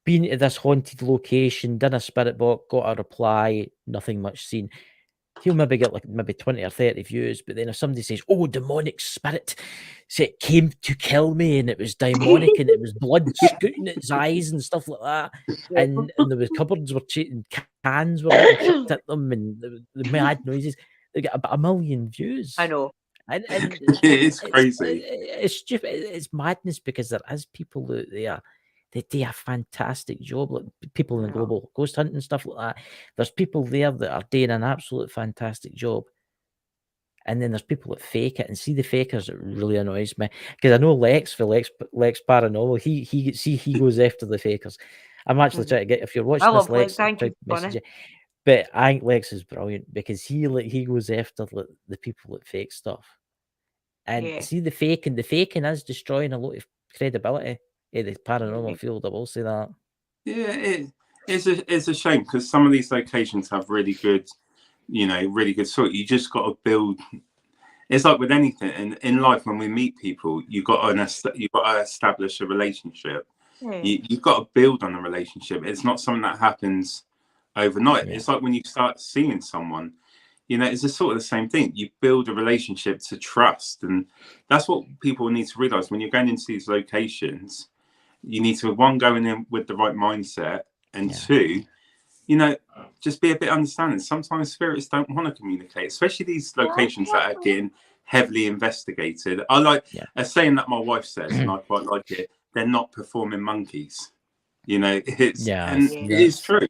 been to this haunted location, done a spirit box, got a reply, nothing much seen. He'll maybe get like maybe 20 or 30 views, but then if somebody says, oh, demonic spirit, so it came to kill me and it was demonic and it was blood scooting its eyes and stuff like that, and there was cupboards were cheating, cans were chucked at them, and the mad noises, they get about 1 million views. I know. And it's crazy. It's stupid. It's madness, because there is people out there that do a fantastic job, like people in the global ghost hunting and stuff like that. There's people there that are doing an absolute fantastic job. And then there's people that fake it, and see the fakers, it really annoys me. Because I know Lex for Lex Paranormal, he goes after the fakers. I'm actually trying to get, if you're watching this, Lex, thank you, message you. But I think Lex is brilliant, because he goes after the people that fake stuff. And see the faking is destroying a lot of credibility in the paranormal field. I will say that. Yeah, it's a shame, because some of these locations have really good, really good sort. You just got to build. It's like with anything in life. When we meet people, you've got to establish a relationship. You've got to build on a relationship. It's not something that happens overnight. It's like when you start seeing someone, it's the sort of the same thing. You build a relationship to trust, and that's what people need to realize when you're going into these locations. You need to, one, go in with the right mindset, and two, just be a bit understanding. Sometimes spirits don't want to communicate, especially these locations that are getting heavily investigated. I like a saying that my wife says, and I quite like it. They're not performing monkeys. It is true.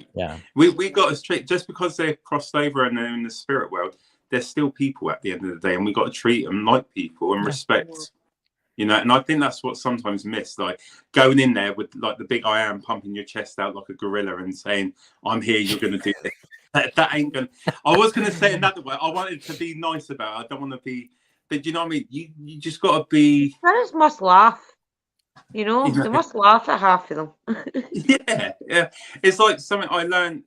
We got to treat, just because they're crossed over and they're in the spirit world, they're still people at the end of the day, and we got to treat them like people and respect. And I think that's what sometimes missed, like going in there with like the big I am, pumping your chest out like a gorilla and saying, I'm here, you're going to do this. That ain't going to, I was going to say another way. I wanted to be nice about it. I don't want to be, but you know what I mean? You just got to be. Parents must laugh. They must laugh at half of them. yeah. It's like something I learned,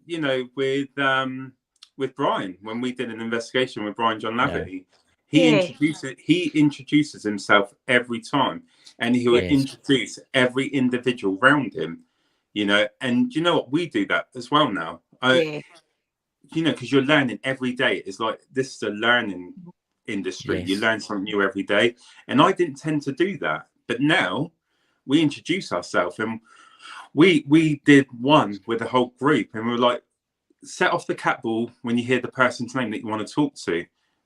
with Brian, when we did an investigation with Brian John Laverty. He introduces himself every time, and he will introduce every individual around him, and you know what, we do that as well now. Because you're learning every day. It's like, this is a learning industry. You learn something new every day, and I didn't tend to do that, but now we introduce ourselves, and we did one with the whole group, and we're like, set off the cat ball when you hear the person's name that you want to talk to.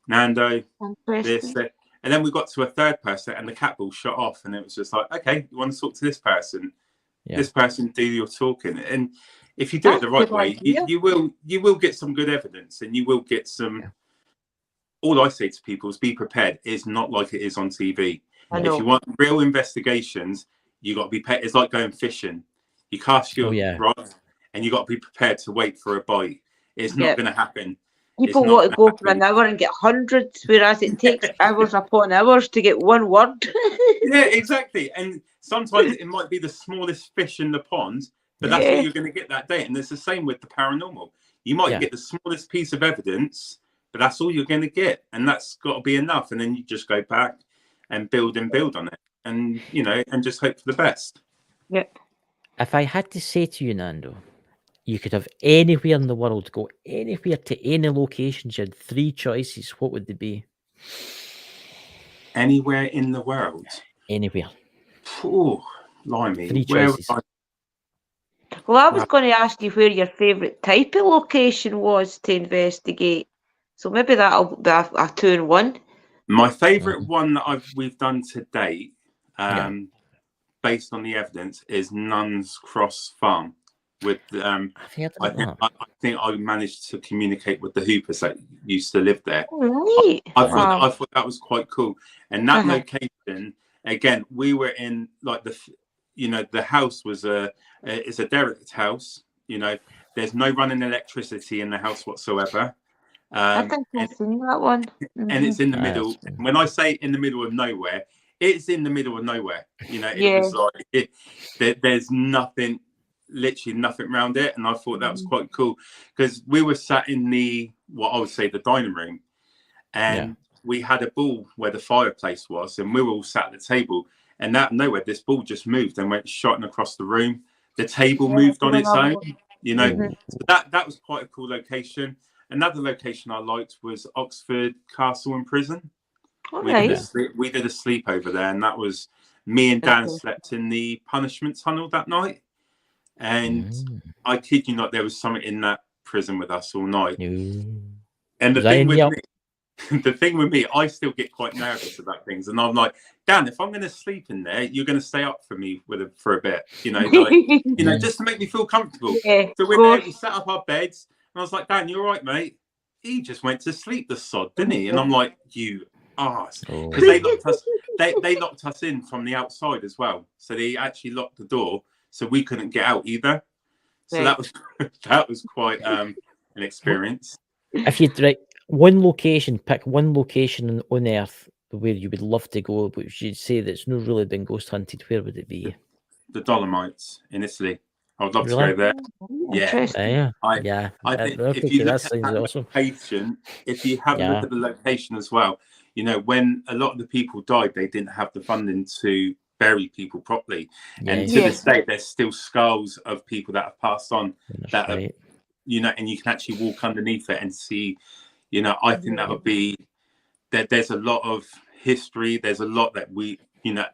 Nando, this, that. And then we got to a third person, and the cat ball shot off, and it was just like, okay, you want to talk to this person? This person, do your talking. And if you do it the right way, you will get some good evidence, and you will get some. All I say to people is, be prepared. It's not like it is on TV. If you want real investigations, you got to be prepared. It's like going fishing. You cast your rod, and you got to be prepared to wait for a bite. It's not going to happen. People want to go for an hour and get hundreds, whereas it takes hours upon hours to get one word. Yeah, exactly. And sometimes it might be the smallest fish in the pond, but that's what you're going to get that day. And it's the same with the paranormal. You might get the smallest piece of evidence, but that's all you're going to get. And that's got to be enough. And then you just go back and build on it. And, and just hope for the best. Yep. If I had to say to you, Nando, you could have anywhere in the world, go anywhere to any locations, you had 3 choices, what would they be? Anywhere in the world? Anywhere. Oh, blimey. 3 choices. Well, I was going to ask you where your favourite type of location was to investigate. So maybe that'll be a 2-in-1. My favourite one that we've done to date, based on the evidence, is Nuns Cross Farm. with I've heard I about think that. I think I managed to communicate with the Hoopers that used to live there. Right. I thought that was quite cool. And that Uh-huh. location, again, we were in like the house was it's a derelict house. There's no running electricity in the house whatsoever. I think I've seen that one. And it's in the middle. That's- When I say in the middle of nowhere, it's in the middle of nowhere. It Yeah. was like there's nothing, literally nothing around it. And I thought that was quite cool because we were sat in what I would say the dining room, and we had a ball where the fireplace was, and we were all sat at the table. And out of nowhere, this ball just moved and went shotting across the room. The table moved on its own. So that was quite a cool location. Another location I liked was Oxford Castle and Prison. We did a sleepover there, and that was me and Dan slept in the punishment tunnel that night. And I kid you not, there was something in that prison with us all night. And the thing with me, I still get quite nervous about things, and I'm like, Dan, if I'm going to sleep in there, you're going to stay up for me for a bit, just to make me feel comfortable. Yeah, so we set up our beds, and I was like, Dan, you all right, mate? He just went to sleep, the sod, didn't he? And I'm like, you arse, because they locked us in from the outside as well, so they actually locked the door, so we couldn't get out either. So that was quite an experience. If you'd pick one location on Earth where you would love to go, but you'd say that's not really been ghost hunted, where would it be? The Dolomites in Italy. I would love to go there. Yeah. I think if you look at that location, if you have a look at the location as well, when a lot of the people died, they didn't have the funding to bury people properly. And to this day, there's still skulls of people that have passed on and you can actually walk underneath it and see, I think that would be that there's a lot of history. There's a lot that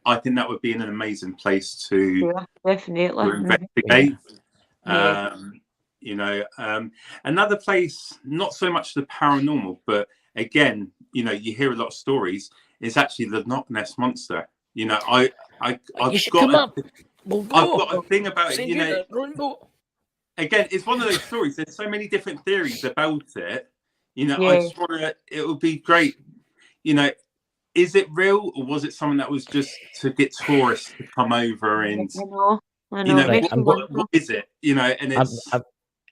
I think that would be an amazing place to investigate. Another place, not so much the paranormal, but again, you hear a lot of stories, is actually the Loch Ness Monster. I've got a thing about it. Again, it's one of those stories. There's so many different theories about it. I just it would be great. Is it real, or was it something that was just to get tourists to come over and I know. What is it? And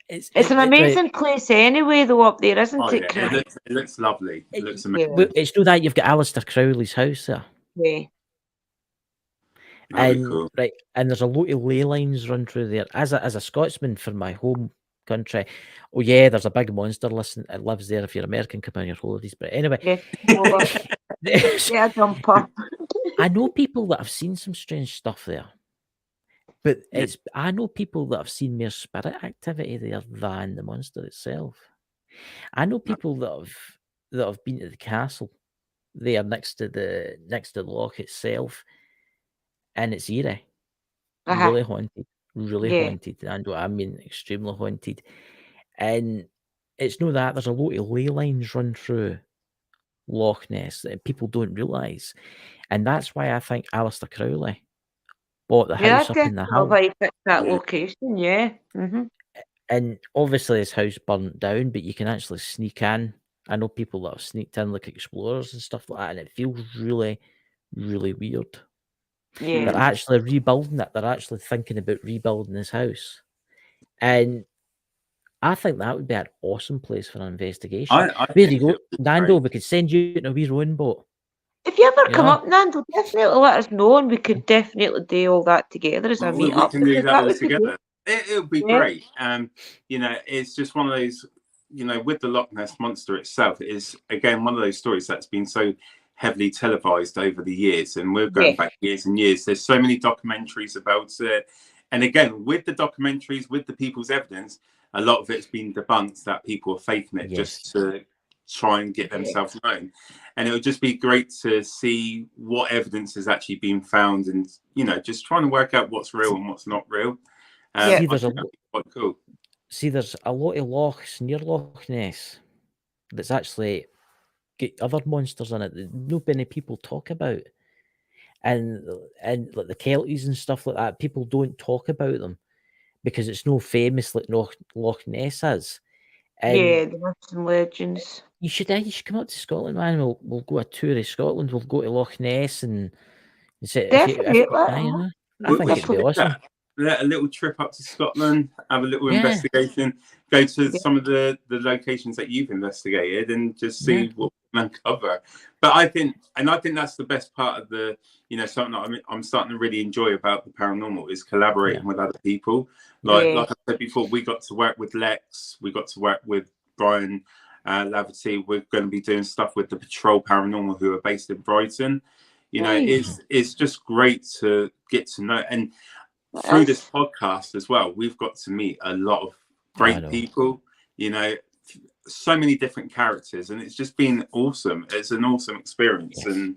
it's an amazing place anyway, though, up there, isn't it? It looks lovely. It looks amazing. It's not that you've got Alistair Crowley's house there. Yeah. And and there's a lot of ley lines run through there. As a Scotsman from my home country, there's a big monster that lives there if you're American, come on your holidays. But anyway, a jumper. I know people that have seen some strange stuff there, but I know people that have seen more spirit activity there than the monster itself. I know people that have been to the castle there next to the loch itself. And it's eerie, really haunted, and I mean extremely haunted. And it's not that there's a lot of ley lines run through Loch Ness that people don't realise, and that's why I think Alistair Crowley bought the house up in the hill. Why he picked that location, And obviously his house burnt down, but you can actually sneak in. I know people that have sneaked in like explorers and stuff like that, and it feels really, really weird. Yeah. They're actually rebuilding it. They're actually thinking about rebuilding his house. And I think that would be an awesome place for an investigation. Where you go, Nando, we could send you in a wee rowing boat. If you ever come up, Nando, definitely let us know, and we could definitely do all that together as a meet up. We can do that all together. It would be great. It's just one of those, with the Loch Ness Monster itself, it is, again, one of those stories that's been so heavily televised over the years, and we're going back years and years. There's so many documentaries about it, and again, with the documentaries, with the people's evidence, a lot of it's been debunked that people are faking it just to try and get themselves known. And it would just be great to see what evidence has actually been found, and just trying to work out what's real and what's not real. See, there's quite cool. See, there's a lot of lochs near Loch Ness that's actually got other monsters in it that not many people talk about, and like the Kelties and stuff like that. People don't talk about them, because it's no famous like Loch Ness is. And Yeah, the myths and legends. you should come up to Scotland, man. We'll go a tour of Scotland. We'll go to Loch Ness and say, Definitely. I think it'd be awesome. Let a little trip up to Scotland, have a little Yeah. investigation, go to some of the locations that you've investigated, and just see what we can uncover. But I think that's the best part of the, something that I'm starting to really enjoy about the paranormal is collaborating with other people. Like I said before, we got to work with Lex, we got to work with Brian Laverty. We're going to be doing stuff with the Patrol Paranormal, who are based in Brighton. It's just great to get to know, and through this podcast as well, we've got to meet a lot of great people, so many different characters, and it's just been awesome. It's an awesome experience, and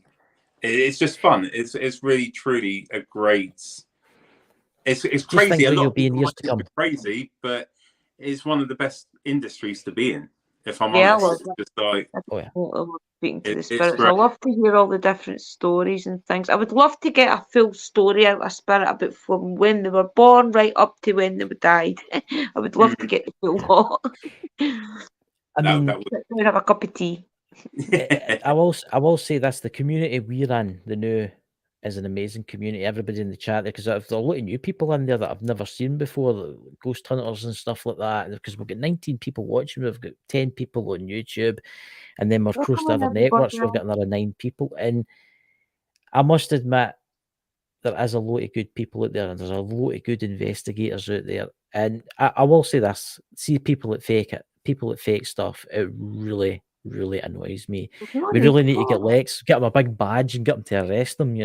it's just fun. It's really, truly a great. It's crazy. A lot of people might think it's crazy, but it's one of the best industries to be in. If I'm honest, it's just like speaking to the spirits. I love to hear all the different stories and things. I would love to get a full story out of spirit about from when they were born right up to when they died. I would love to get the full lot. I mean, have a cup of tea. I will say this: the community we're in, the new, is an amazing community. Everybody in the chat there, because there's a lot of new people in there that I've never seen before, like ghost hunters and stuff like that. Because we've got 19 people watching, we've got 10 people on YouTube, and then we're close to other networks. We've got another 9 people, and I must admit there is a lot of good people out there, and there's a lot of good investigators out there. And I will say this: see people that fake stuff, it really annoys me. We really need to get Lex, get him a big badge, and get him to arrest them.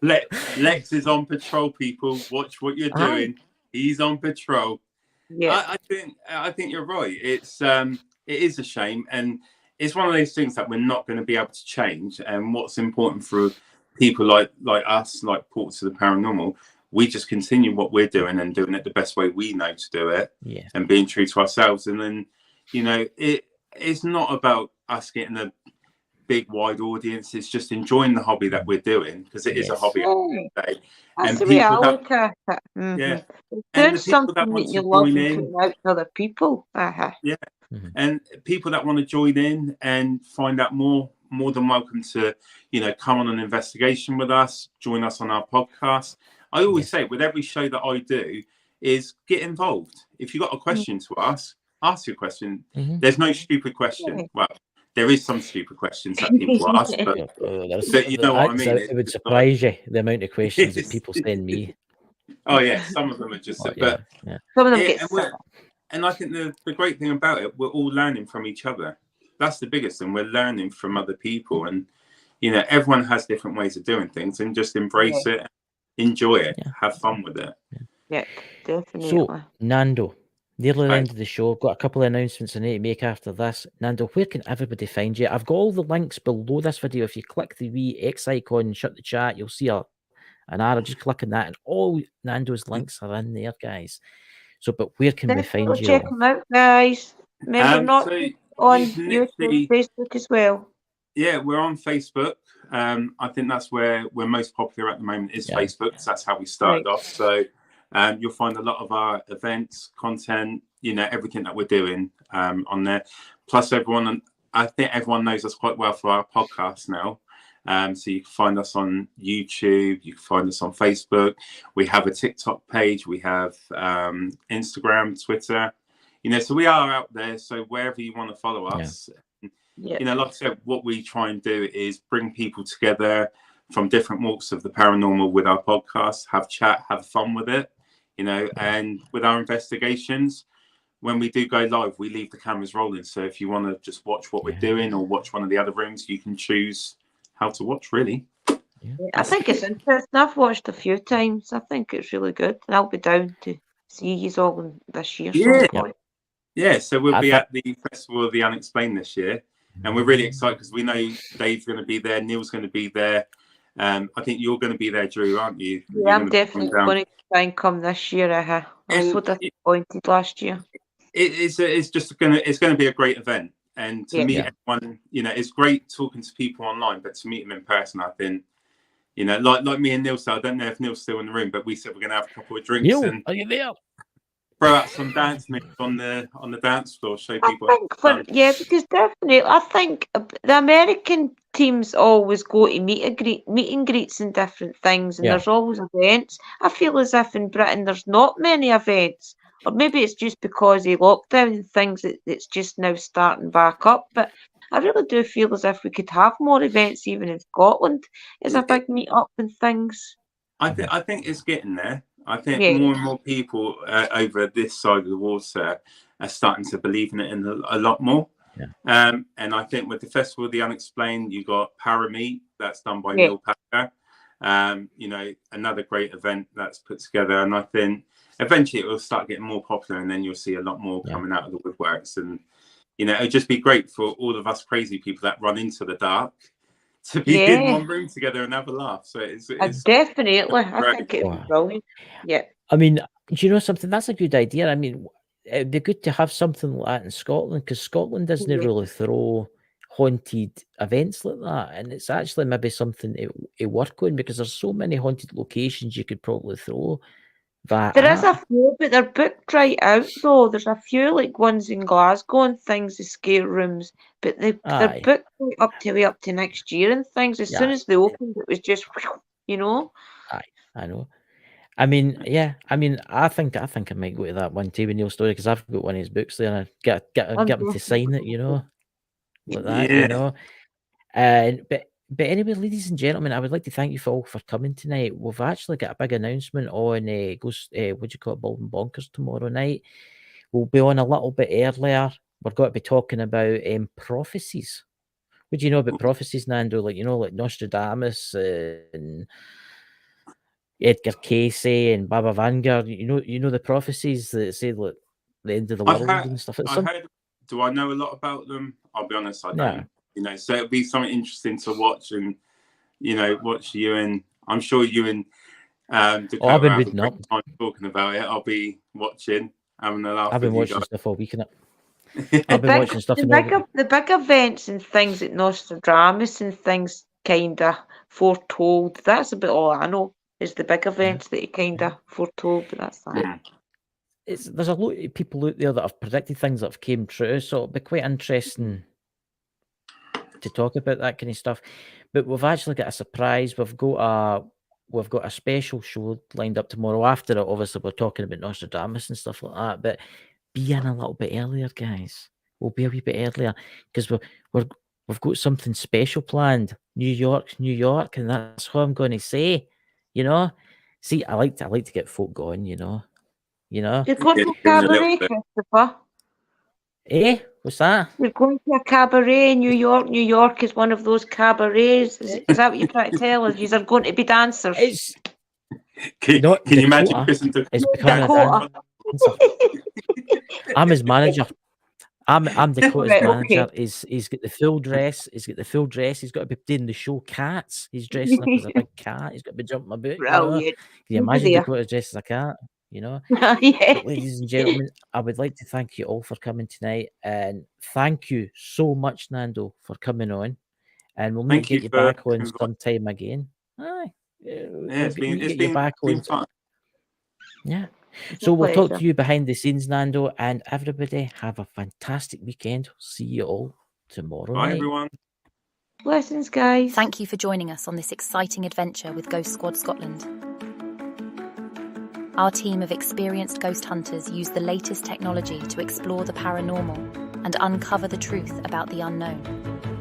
Lex is on patrol. People, watch what you're doing. He's on patrol. Yeah, I think you're right. It is a shame, and it's one of those things that we're not going to be able to change. And what's important for people like us, like Portals to the Paranormal, we just continue what we're doing and doing it the best way we know to do it, and being true to ourselves. And then, it's not about us getting a big, wide audience. It's just enjoying the hobby that we're doing, because it is a hobby at the end of the day. That's the way I look at it. There's something that you love and putting out to other people. And people that want to join in and find out more than welcome to, come on an investigation with us, join us on our podcast. I always say with every show that I do is get involved. If you've got a question to ask your question. There's no stupid question. Well, there is some stupid questions that people ask, but you know what I mean. It would surprise you, the amount of questions that people send me. Oh yeah, some of them are just some of them get and I think the great thing about it, we're all learning from each other. That's the biggest thing. We're learning from other people, and everyone has different ways of doing things, and just embrace it, enjoy it, have fun with it. Yeah, definitely. So, Nando, nearly the end of the show. Got a couple of announcements I need to make after this. Nando, where can everybody find you? I've got all the links below this video. If you click the wee X icon and shut the chat, you'll see an arrow. Just click on that, and all Nando's links are in there, guys. So, but where can we find you? Check them out, guys. Remember, not on YouTube, Facebook as well. Yeah, we're on Facebook. I think that's where we're most popular at the moment is Facebook, because that's how we started off. So you'll find a lot of our events, content, everything that we're doing on there. Plus I think everyone knows us quite well for our podcast now. So you can find us on YouTube, you can find us on Facebook. We have a TikTok page, we have Instagram, Twitter. So we are out there. So wherever you want to follow us, like I said, what we try and do is bring people together from different walks of the paranormal with our podcast, have chat, have fun with it, and with our investigations. When we do go live, we leave the cameras rolling. So if you want to just watch what we're doing or watch one of the other rooms, you can choose how to watch, really. I think it's interesting. I've watched a few times. I think it's really good. And I'll be down to see you all this year. So we'll be at the Festival of the Unexplained this year. And we're really excited because we know Dave's going to be there, Neil's going to be there. I think you're going to be there, Drew, aren't you? Yeah, I'm definitely going to try and come this year. I was so disappointed last year. It's going to be a great event. And to meet everyone, it's great talking to people online, but to meet them in person, I think You know, like me and Neil said, I don't know if Neil's still in the room, but we said we're going to have a couple of drinks Neil, and are you there? throw out some dance moves on the dance floor, show I people. think because definitely, I think the American teams always go to meet and greets and different things, and Yeah. there's always events. I feel as if in Britain there's not many events, or maybe it's just because of lockdown and things that it's just now starting back up. But I really do feel as if we could have more events even in Scotland. It's a big meet up and things. I think it's getting there. I think Yeah. more and more people over this side of the water are starting to believe in it a lot more. Yeah. And I think with the Festival of the Unexplained, you got Parameet, that's done by Yeah. Neil Packer. You know, another great event that's put together. And I think eventually it will start getting more popular, and then you'll see a lot more coming out of the woodworks. And, you know, it'll just be great for all of us crazy people that run into the dark to be in one room together and have a laugh. So it's definitely. I think it's brilliant. Yeah. I mean, do you know something? That's a good idea. I mean, it'd be good to have something like that in Scotland, because Scotland doesn't really throw haunted events like that, and it's actually maybe something to work on, because there's so many haunted locations you could probably throw that. There is a few, but they're booked right out though. There's a few like ones in Glasgow and things, the scare rooms, but they're booked way up to next year and things. As soon as they opened, it was just, you know. I know. I mean, I think I might go to that one too with Neil's story, because I've got one of his books there, and I get him to sign it, you know, like that, you know. But anyway, ladies and gentlemen, I would like to thank you all for coming tonight. We've actually got a big announcement on Bolton Bonkers tomorrow night. We'll be on a little bit earlier. We're going to be talking about prophecies. What do you know about prophecies, Nando? Like, you know, like Nostradamus and Edgar Casey and Baba Vanguard. You know the prophecies that say like the end of the world and stuff. Do I know a lot about them? I'll be honest, I don't. You know, so it'll be something interesting to watch, and you know, watch you, and I'm sure you and Dakota I've been have reading up, time talking about it. I'll be watching, having a laugh. I've been watching stuff all week. I've been watching stuff. The big events and things that Nostradamus and things kind of foretold. That's about all I know. Is the big events that he kind of foretold, but that's that. There's a lot of people out there that have predicted things that have came true, so it'll be quite interesting to talk about that kind of stuff. But we've actually got a surprise. We've got a special show lined up tomorrow after it. Obviously, we're talking about Nostradamus and stuff like that, but be in a little bit earlier, guys. We'll be a wee bit earlier, because we've got something special planned. New York, and that's what I'm going to say. You know, see, I like to get folk going. You know. You're going to a cabaret, Christopher? What's that? You're going to a cabaret in New York. New York is one of those cabarets. Is that what you're trying to tell us? You're going to be dancers. Can you imagine Chris and it's becoming a dancer. I'm his manager. I'm Dakota's manager. He's got the full dress. He's got to be doing the show Cats. He's dressing up as a big cat. He's got to be jumping about. You know? Can you imagine Dakota dressed as a cat? You know. But ladies and gentlemen, I would like to thank you all for coming tonight, and thank you so much, Nando, for coming on. And we'll maybe get you back on sometime again. It's been fun. Yeah. So we'll talk to you behind the scenes, Nando, and everybody have a fantastic weekend. See you all tomorrow night. Bye, everyone. Blessings, guys. Thank you for joining us on this exciting adventure with Ghost Squad Scotland. Our team of experienced ghost hunters use the latest technology to explore the paranormal and uncover the truth about the unknown.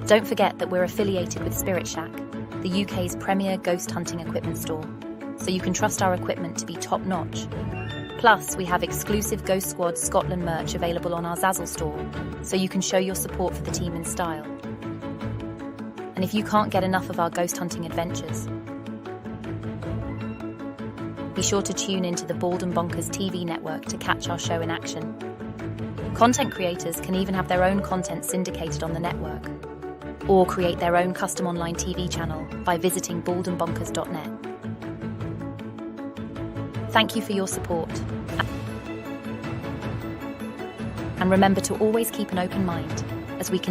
Don't forget that we're affiliated with Spirit Shack, the UK's premier ghost hunting equipment store, so you can trust our equipment to be top-notch. Plus, we have exclusive Ghost Squad Scotland merch available on our Zazzle store, so you can show your support for the team in style. And if you can't get enough of our ghost hunting adventures, be sure to tune into the Bald and Bonkers TV network to catch our show in action. Content creators can even have their own content syndicated on the network, or create their own custom online TV channel by visiting baldandbonkers.net. Thank you for your support. And remember to always keep an open mind as we